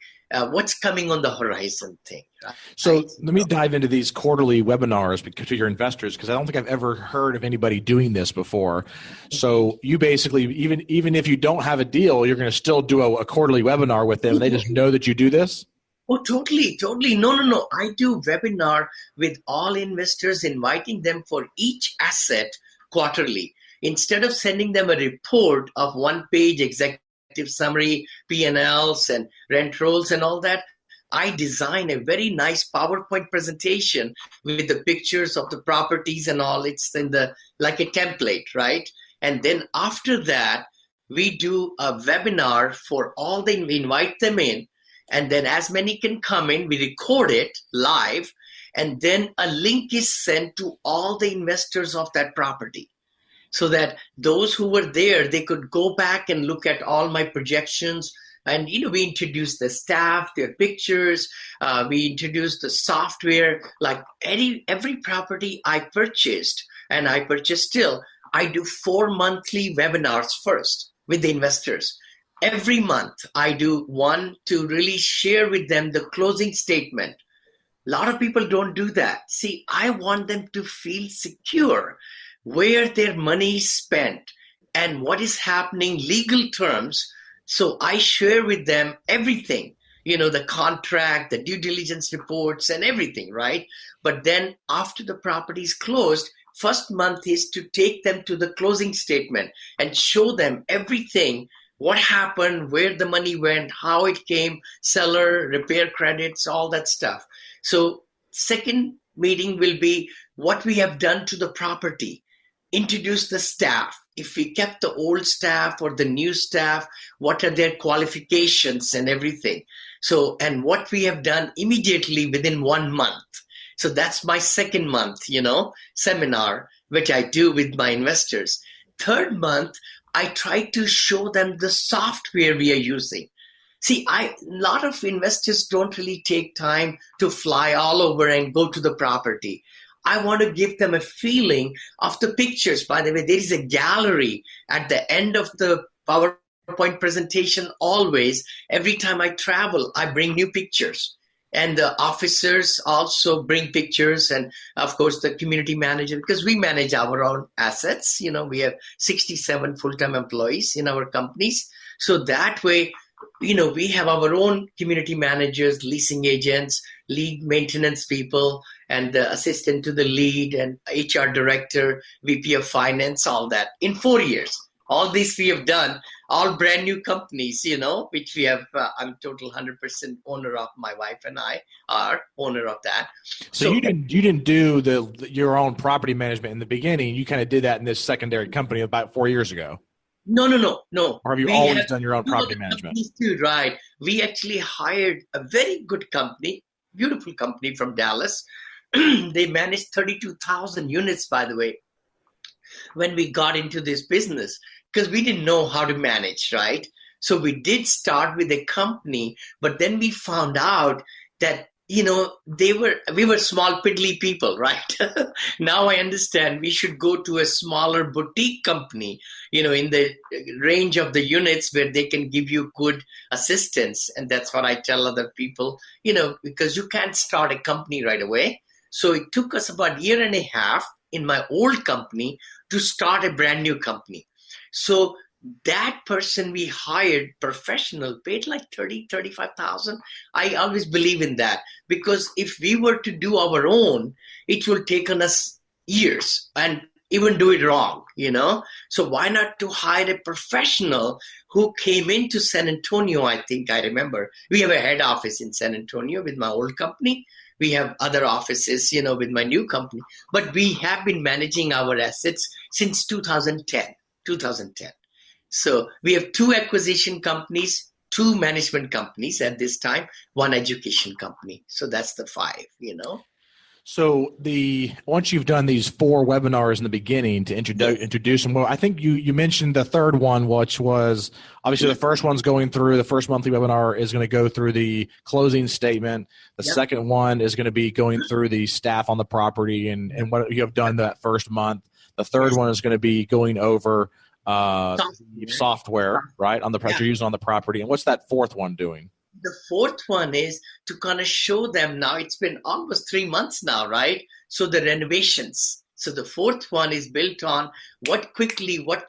what's coming on the horizon thing. Right? So let me dive into these quarterly webinars to your investors, because I don't think I've ever heard of anybody doing this before. So you basically, even if you don't have a deal, you're going to still do a quarterly webinar with them. They just know that you do this? Oh, totally. No. I do webinar with all investors, inviting them for each asset quarterly. instead of sending them a report of one-page executive summary, P&Ls and rent rolls and all that, I design a very nice PowerPoint presentation with the pictures of the properties and all. It's in like a template, right? And then after that, we do a webinar for all we invite them in. And then as many can come in, we record it live. And then a link is sent to all the investors of that property, so that those who were there, they could go back and look at all my projections. And, we introduce the staff, their pictures. We introduce the software. Like every property I purchased, and I purchase still, I do 4 monthly webinars first with the investors. Every month, I do one to really share with them the closing statement. A lot of people don't do that. See, I want them to feel secure where their money is spent and what is happening, legal terms. So I share with them everything, the contract, the due diligence reports and everything, right? But then after the property is closed, first month is to take them to the closing statement and show them everything, what happened, where the money went, how it came, seller, repair credits, all that stuff. So second meeting will be what we have done to the property. Introduce the staff. If we kept the old staff or the new staff, what are their qualifications and everything? So, and what we have done immediately within 1 month. So that's my second month, seminar, which I do with my investors. Third month, I try to show them the software we are using. See, a lot of investors don't really take time to fly all over and go to the property. I want to give them a feeling of the pictures. By the way, there is a gallery at the end of the PowerPoint presentation always. Every time I travel, I bring new pictures. And the officers also bring pictures, and of course the community manager, because we manage our own assets. We have 67 full-time employees in our companies. So that way, we have our own community managers, leasing agents, lead maintenance people, and the assistant to the lead, and HR director, VP of finance, all that in 4 years. All this we have done, all brand new companies, which we have, I'm total 100% owner of. My wife and I are owner of that. So you didn't do your own property management in the beginning. You kind of did that in this secondary company about 4 years ago. No. Or have you always done your own property management? Too, right. We actually hired a very good company, beautiful company from Dallas. They managed 32,000 units, by the way, when we got into this business, because we didn't know how to manage, right? So we did start with a company, but then we found out that, we were small, piddly people, right? Now I understand we should go to a smaller boutique company, in the range of the units where they can give you good assistance. And that's what I tell other people, because you can't start a company right away. So it took us about 1.5 years in my old company to start a brand new company. So that person we hired, professional, paid like 30, 35,000. I always believe in that, because if we were to do our own, it will take us years and even do it wrong, So why not to hire a professional who came into San Antonio? I think I remember we have a head office in San Antonio with my old company. We have other offices, with my new company, but we have been managing our assets since 2010. So we have 2 acquisition companies, 2 management companies at this time, 1 education company. So that's the 5, So once you've done these 4 webinars in the beginning to introduce them, well, I think you mentioned the third one, which was obviously the first one's going through, the first monthly webinar is going to go through the closing statement. The second one is going to be going through the staff on the property and what you have done that first month. The third one is going to be going over software, right, on the you're using on the property. And what's that fourth one doing? The fourth one is to kind of show them now. It's been almost 3 months now, right? So the renovations. So the fourth one is built on what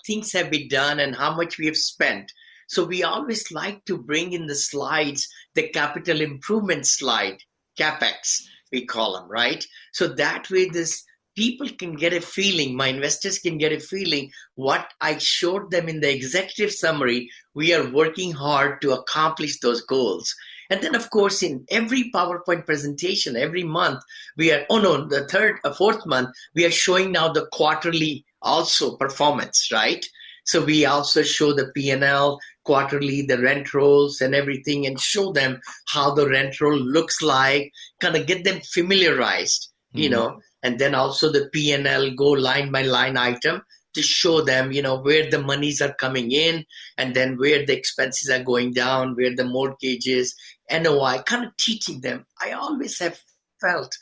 things have been done and how much we have spent. So we always like to bring in the slides, the capital improvement slide, CapEx, we call them, right? So that way this people can get a feeling, my investors can get a feeling what I showed them in the executive summary, we are working hard to accomplish those goals. And then, of course, in every PowerPoint presentation, every month, fourth month, we are showing now the quarterly also performance, right? So we also show the P&L quarterly, the rent rolls and everything, and show them how the rent roll looks like, kind of get them familiarized, and then also the P&L go line by line item to show them, where the monies are coming in and then where the expenses are going down, where the mortgages, NOI, kind of teaching them. I always have felt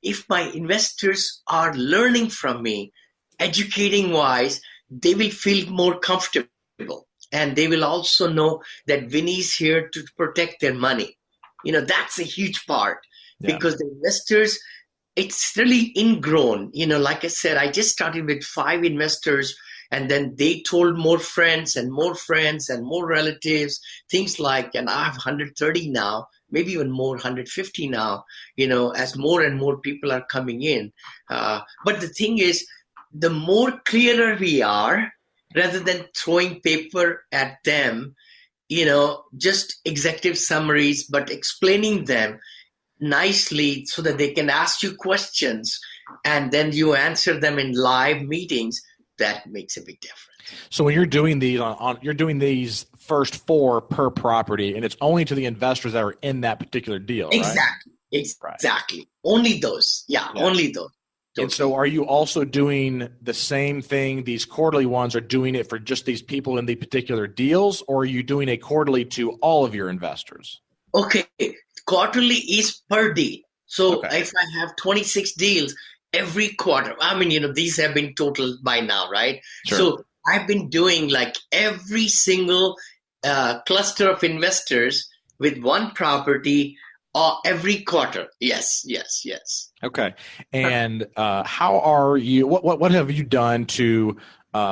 if my investors are learning from me, educating wise, they will feel more comfortable. And they will also know that Vinney's here to protect their money. That's a huge part because the investors, it's really ingrown. Like I said, I just started with 5 investors and then they told more friends and more relatives, things like, and I have 130 now, maybe even more, 150 now, as more and more people are coming in. But the thing is, the more clearer we are, rather than throwing paper at them, just executive summaries, but explaining them nicely so that they can ask you questions and then you answer them in live meetings, that makes a big difference. So when you're doing these you're doing these first 4 per property, and it's only to the investors that are in that particular deal, exactly. Right? Exactly. Only those. Yeah, only those. And so are you also doing the same thing? These quarterly ones are doing it for just these people in the particular deals, or are you doing a quarterly to all of your investors? Okay. Quarterly is per deal. So if I have 26 deals every quarter, these have been totaled by now, right? Sure. So I've been doing like every single cluster of investors with one property every quarter. Yes. Okay. And how are you? What have you done to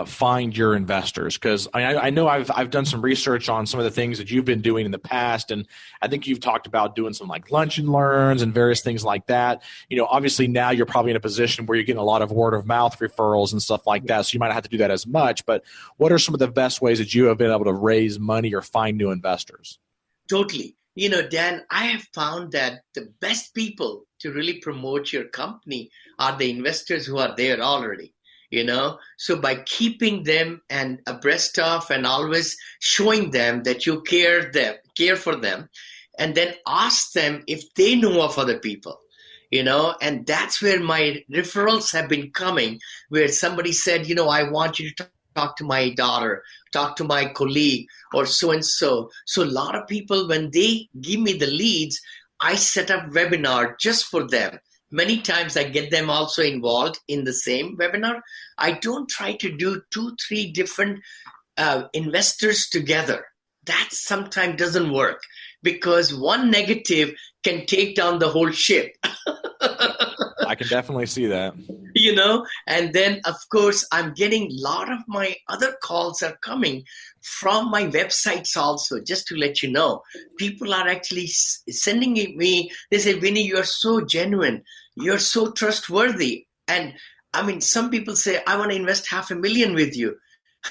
find your investors? Because I know I've done some research on some of the things that you've been doing in the past, and I think you've talked about doing some like lunch and learns and various things like that. Obviously now you're probably in a position where you're getting a lot of word of mouth referrals and stuff like that, so you might not have to do that as much. But what are some of the best ways that you have been able to raise money or find new investors? Totally. Dan, I have found that the best people to really promote your company are the investors who are there already, So by keeping them and abreast of and always showing them that you care for them, and then ask them if they know of other people, and that's where my referrals have been coming, where somebody said, I want you to talk to my daughter, talk to my colleague, or so-and-so. So a lot of people, when they give me the leads, I set up webinar just for them. Many times I get them also involved in the same webinar. I don't try to do 2-3 different investors together. That sometimes doesn't work because one negative can take down the whole ship. I can definitely see that. And then, of course, I'm getting a lot of my other calls are coming from my websites also, just to let you know. People are actually sending me, they say, Vinney, you're so genuine. You're so trustworthy. And some people say, I want to invest $500,000 with you,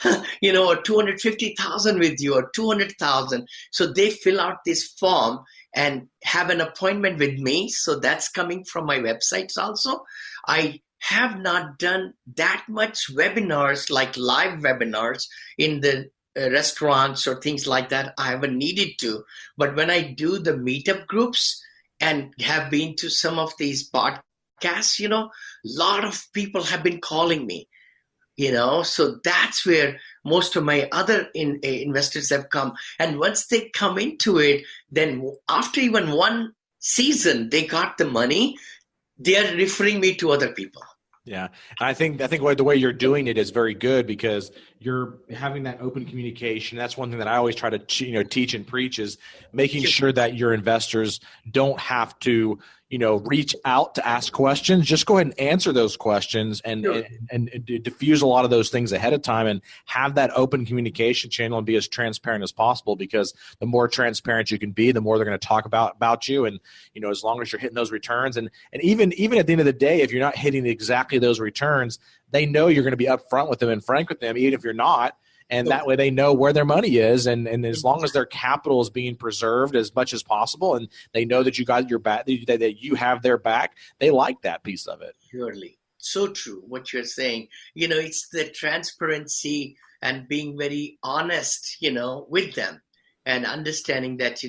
or 250,000 with you, or 200,000. So they fill out this form and have an appointment with me. So that's coming from my websites also. I have not done that much webinars, like live webinars in the restaurants or things like that. I haven't needed to. But when I do the meetup groups and have been to some of these podcasts, a lot of people have been calling me. So that's where most of my other investors have come. And once they come into it, then after even one season, they got the money, they are referring me to other people. Yeah. And I think the way you're doing it is very good because you're having that open communication. That's one thing that I always try to teach and preach is making sure that your investors don't have to reach out to ask questions, just go ahead and answer those questions and diffuse a lot of those things ahead of time and have that open communication channel and be as transparent as possible, because the more transparent you can be, the more they're going to talk about you. And, as long as you're hitting those returns and even at the end of the day, if you're not hitting exactly those returns, they know you're going to be upfront with them and frank with them, even if you're not. And that way they know where their money is. And as long as their capital is being preserved as much as possible and they know that you got your back, that you have their back, they like that piece of it. Surely. So true what you're saying. It's the transparency and being very honest, with them and understanding that,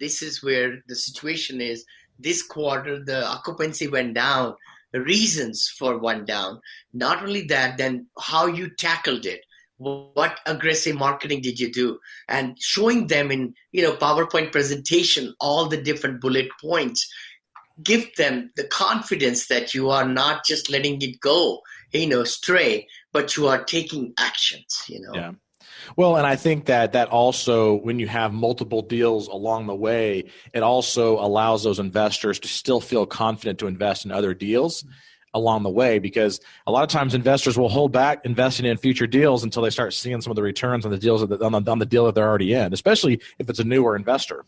this is where the situation is. This quarter, the occupancy went down, the reasons for one down. Not only that, then how you tackled it. What aggressive marketing did you do? And showing them in, PowerPoint presentation, all the different bullet points, give them the confidence that you are not just letting it go, stray, but you are taking actions, Yeah. Well, and I think that also, when you have multiple deals along the way, it also allows those investors to still feel confident to invest in other deals along the way, because a lot of times investors will hold back investing in future deals until they start seeing some of the returns on the deals on the deal that they're already in, especially if it's a newer investor.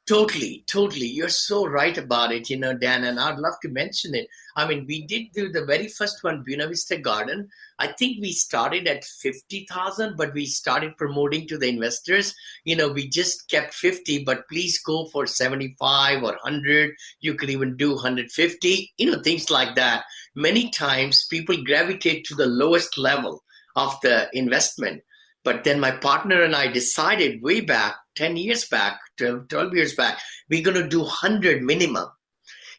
Totally. You're so right about it, Dan, and I'd love to mention it. I mean, we did do the very first one, Buena Vista Garden. I think we started at 50,000, but we started promoting to the investors. We just kept 50, but please go for 75 or 100. You could even do 150, things like that. Many times people gravitate to the lowest level of the investment. But then my partner and I decided way back, 10 years back, 12 years back, we're going to do 100 minimum.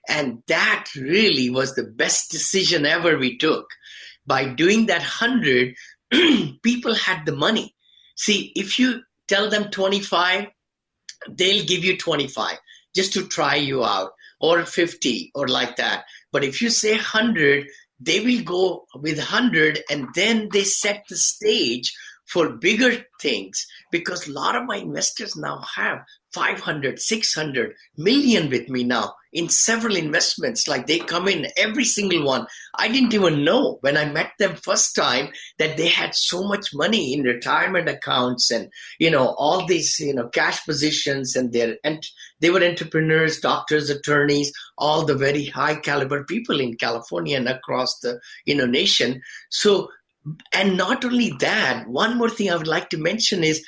And that really was the best decision ever we took. By doing that 100, people had the money. See, if you tell them 25, they'll give you 25 just to try you out, or 50 or like that. But if you say 100, they will go with 100, and then they set the stage for bigger things, because a lot of my investors now have 500, 600 million with me now in several investments. Like, they come in, every single one. I didn't even know when I met them first time that they had so much money in retirement accounts and, all these, cash positions, and they were entrepreneurs, doctors, attorneys, all the very high caliber people in California and across the, nation. So, and not only that, one more thing I would like to mention is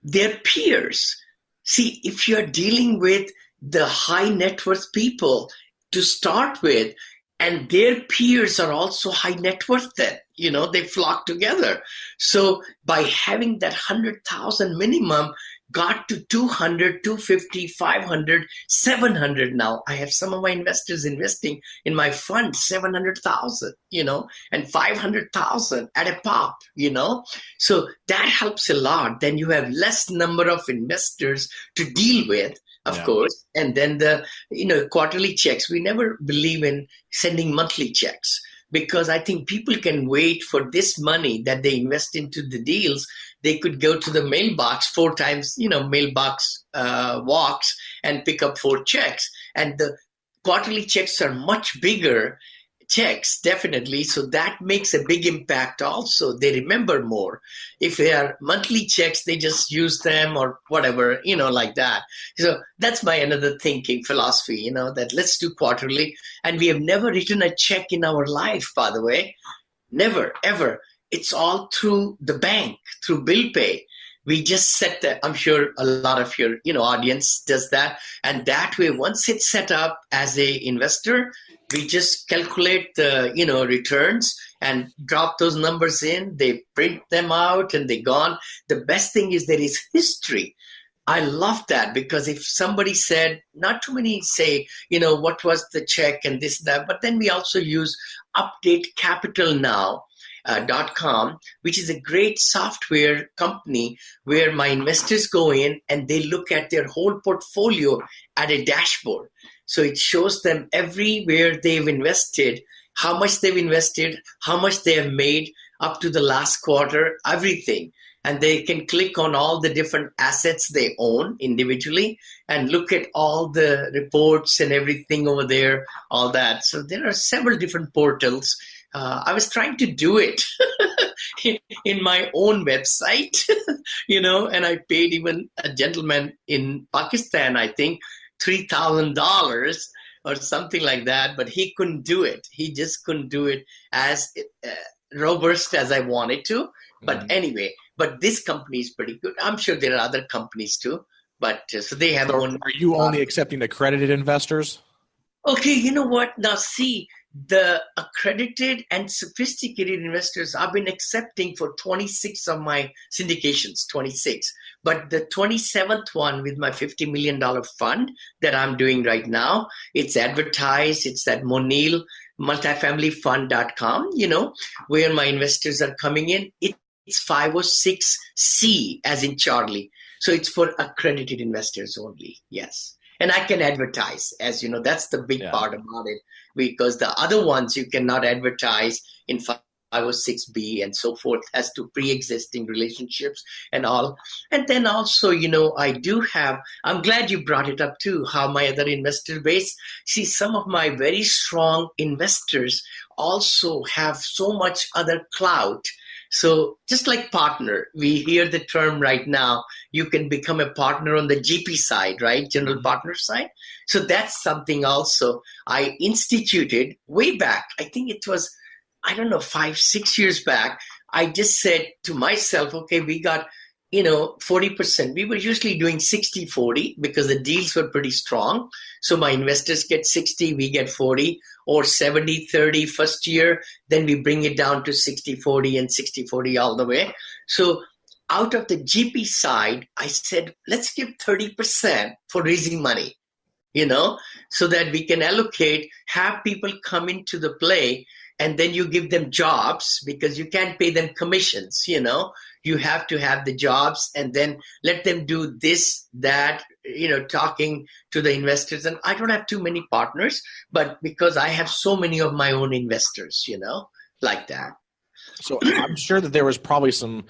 their peers. See, if you're dealing with the high net worth people to start with, and their peers are also high net worth, then, they flock together. So by having that 100,000 minimum, got to 200, 250, 500, 700 now. I have some of my investors investing in my fund, 700,000, and 500,000 at a pop, So that helps a lot. Then you have less number of investors to deal with, of course. And then the, quarterly checks. We never believe in sending monthly checks, because I think people can wait for this money that they invest into the deals. They could go to the mailbox 4 times, mailbox walks and pick up 4 checks. And the quarterly checks are much bigger checks, definitely. So that makes a big impact also. They remember more. If they are monthly checks, they just use them or whatever, like that. So that's my another thinking philosophy, that let's do quarterly. And we have never written a check in our life, by the way. Never, ever. It's all through the bank, through bill pay. We just set that. I'm sure a lot of your, audience does that. And that way, once it's set up as a investor, we just calculate the, returns and drop those numbers in. They print them out and they're gone. The best thing is there is history. I love that, because if somebody said, not too many say, what was the check and this, that, but then we also use Update Capital Now. .com, which is a great software company where my investors go in and they look at their whole portfolio at a dashboard. So it shows them everywhere they've invested, how much they've invested, how much they have made up to the last quarter, everything. and they can click on all the different assets they own individually and look at all the reports and everything over there, all that. So there are several different portals. I was trying to do it in my own website, and I paid even a gentleman in Pakistan, I think, $3,000 or something like that, but he couldn't do it. He just couldn't do it as robust as I wanted to. But anyway, but this company is pretty good. I'm sure there are other companies too, but so they have one. Are you only accepting accredited investors? Okay, you know what? Now see, the accredited and sophisticated investors I've been accepting for 26 of my syndications, 26. But the 27th one with my $50 million fund that I'm doing right now, it's advertised. It's at Monil, multifamilyfund.com, where my investors are coming in. It's 506C as in Charlie. So it's for accredited investors only. Yes. And I can advertise, as you know, that's the big part about it, because the other ones you cannot advertise in 506B and so forth, as to pre-existing relationships and all. And then also, I'm glad you brought it up too, how my other investor base, see, some of my very strong investors also have so much other clout. So just like partner, we hear the term right now, you can become a partner on the GP side, right? General partner side. So that's something also I instituted way back. I think it was, 5-6 years back. I just said to myself, okay, we got, 40%. We were usually doing 60-40 because the deals were pretty strong. So my investors get 60, we get 40, or 70-30 first year. Then we bring it down to 60-40 and 60-40 all the way. So out of the GP side, I said, let's give 30% for raising money, so that we can allocate, have people come into the play, and then you give them jobs because you can't pay them commissions, You have to have the jobs and then let them do this, that, talking to the investors. And I don't have too many partners, but because I have so many of my own investors, like that. So I'm sure that there was probably some,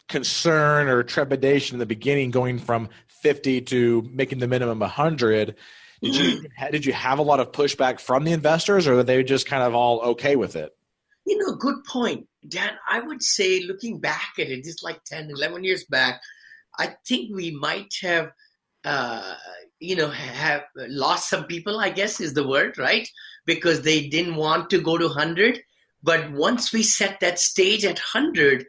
concern or trepidation in the beginning going from 50 to making the minimum 100. Did you have a lot of pushback from the investors, or were they just kind of all okay with it? Good point, Dan. I would say, looking back at it, just like 10, 11 years back, I think we might have, have lost some people, I guess is the word, right? Because they didn't want to go to 100. But once we set that stage at 100,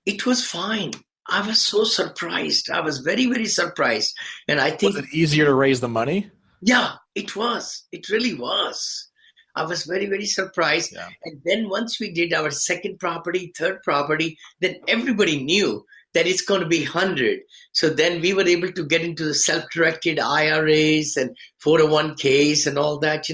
it was fine. I was so surprised. I was very, very surprised. And I think— Was it easier to raise the money? Yeah, it was. It really was. I was very, very surprised. Yeah. And then once we did our second property, third property, then everybody knew that it's going to be 100. So then we were able to get into the self-directed IRAs and 401ks and all that,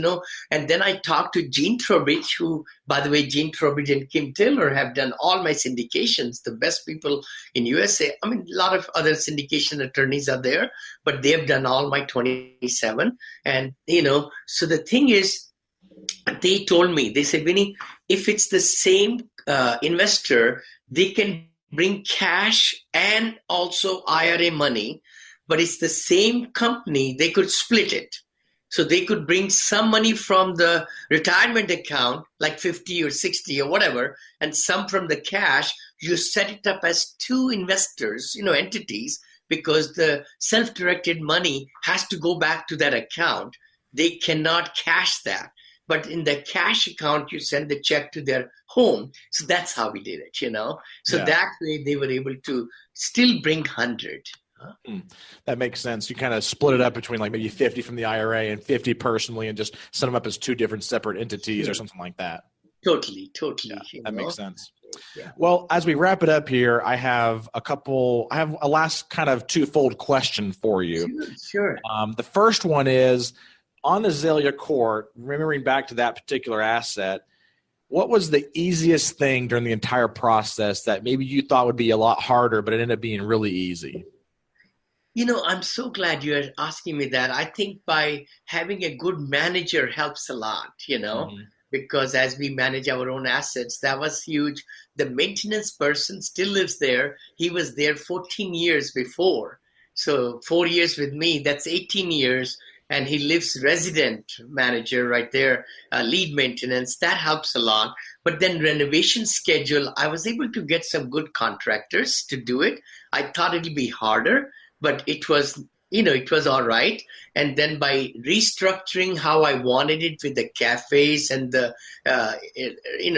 And then I talked to Gene Trowbridge, who, by the way, Gene Trowbridge and Kim Taylor have done all my syndications, the best people in USA. I mean, a lot of other syndication attorneys are there, but they have done all my 27. And, so the thing is, they told me, they said, Vinney, if it's the same investor, they can bring cash and also IRA money, but it's the same company, they could split it. So they could bring some money from the retirement account, like 50 or 60 or whatever, and some from the cash. You set it up as two investors, entities, because the self-directed money has to go back to that account. They cannot cash that. But in the cash account, you send the check to their home. So that's how we did it, So that way they were able to still bring 100. That makes sense. You kind of split it up between like maybe 50 from the IRA and 50 personally and just set them up as two different separate entities or something like that. Totally. Yeah, that makes sense. Yeah. Well, as we wrap it up here, I have a last kind of twofold question for you. Sure. The first one is, on the Azalea Court, remembering back to that particular asset, what was the easiest thing during the entire process that maybe you thought would be a lot harder, but it ended up being really easy? I'm so glad you're asking me that. I think by having a good manager helps a lot, because as we manage our own assets, that was huge. The maintenance person still lives there. He was there 14 years before. So 4 years with me, that's 18 years. And he lives resident manager right there, lead maintenance. That helps a lot. But then renovation schedule, I was able to get some good contractors to do it. I thought it'd be harder, but it was all right. And then by restructuring how I wanted it with the cafes and the,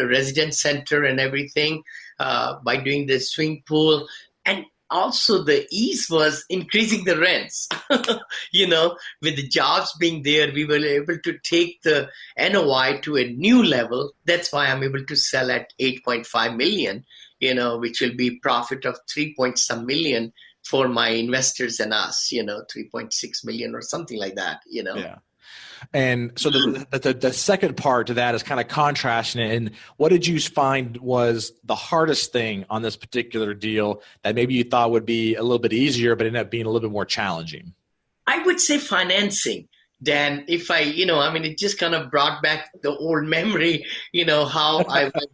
resident center and everything, by doing the swing pool, and also the ease was increasing the rents. With the jobs being there, we were able to take the NOI to a new level. That's why I'm able to sell at 8.5 million, which will be profit of 3 point some million for my investors and us, 3.6 million or something like that, Yeah. And so the second part to that is kind of contrasting it. And what did you find was the hardest thing on this particular deal that maybe you thought would be a little bit easier, but ended up being a little bit more challenging? I would say financing. Dan, if it just kind of brought back the old memory, how I was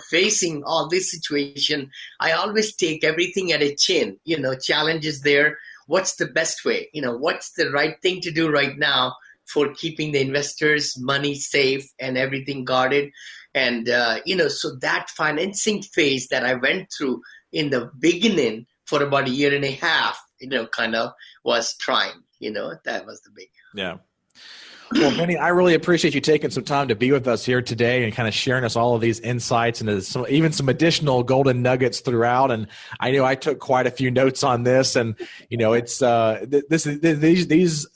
facing all this situation. I always take everything at a chin, challenges there. What's the best way? What's the right thing to do right now for keeping the investors' money safe and everything guarded? And, so that financing phase that I went through in the beginning for about a year and a half, kind of was trying, that was the big. Yeah. Well, Vinney, I really appreciate you taking some time to be with us here today and kind of sharing us all of these insights and even some additional golden nuggets throughout. And I know I took quite a few notes on this, and it's these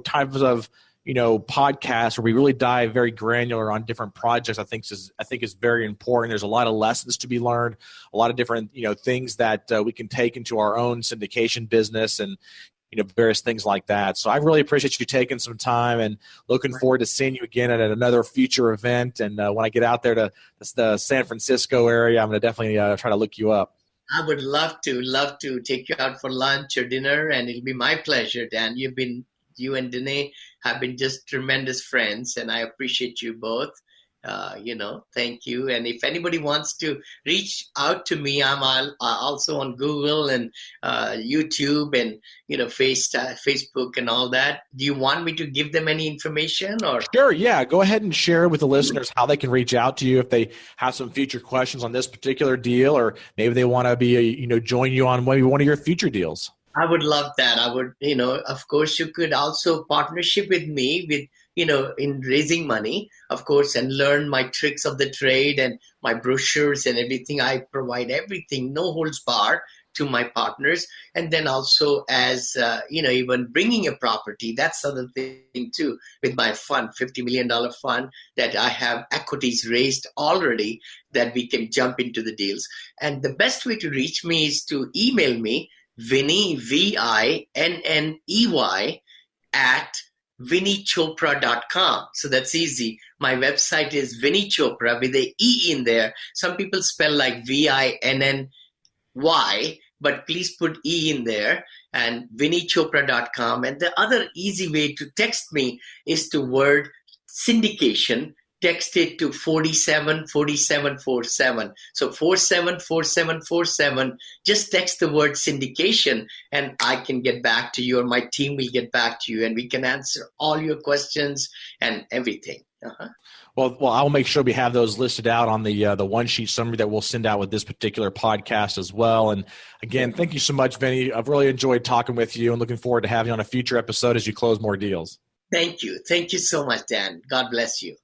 types of podcasts where we really dive very granular on different projects. I think is very important. There's a lot of lessons to be learned, a lot of different things that we can take into our own syndication business and various things like that. So I really appreciate you taking some time, and looking forward to seeing you again at another future event. And when I get out there to the San Francisco area, I'm going to definitely try to look you up. I would love to take you out for lunch or dinner, and it'll be my pleasure, Dan. You and Danae have been just tremendous friends, and I appreciate you both. Thank you. And if anybody wants to reach out to me, I'm also on Google and YouTube and Facebook and all that. Do you want me to give them any information? Or Sure, yeah. Go ahead and share with the listeners how they can reach out to you if they have some future questions on this particular deal, or maybe they want to be join you on maybe one of your future deals. I would love that. I would, of course, you could also partnership with me with, in raising money, of course, and learn my tricks of the trade and my brochures and everything. I provide everything, no holds bar to my partners. And then also as, even bringing a property, that's the other thing too, with my fund, $50 million fund that I have equities raised already that we can jump into the deals. And the best way to reach me is to email me, Vinney, Vinney, at VinneyChopra.com. So that's easy. My website is Vinney Chopra with an E in there. Some people spell like VINNY, but please put E in there, and VinneyChopra.com. And the other easy way to text me is the word syndication. Text it to 474747. So 474747. Just text the word syndication, and I can get back to you, or my team will get back to you, and we can answer all your questions and everything. Well, I'll make sure we have those listed out on the one sheet summary that we'll send out with this particular podcast as well. And again, thank you so much, Vinney. I've really enjoyed talking with you, and looking forward to having you on a future episode as you close more deals. Thank you. Thank you so much, Dan. God bless you.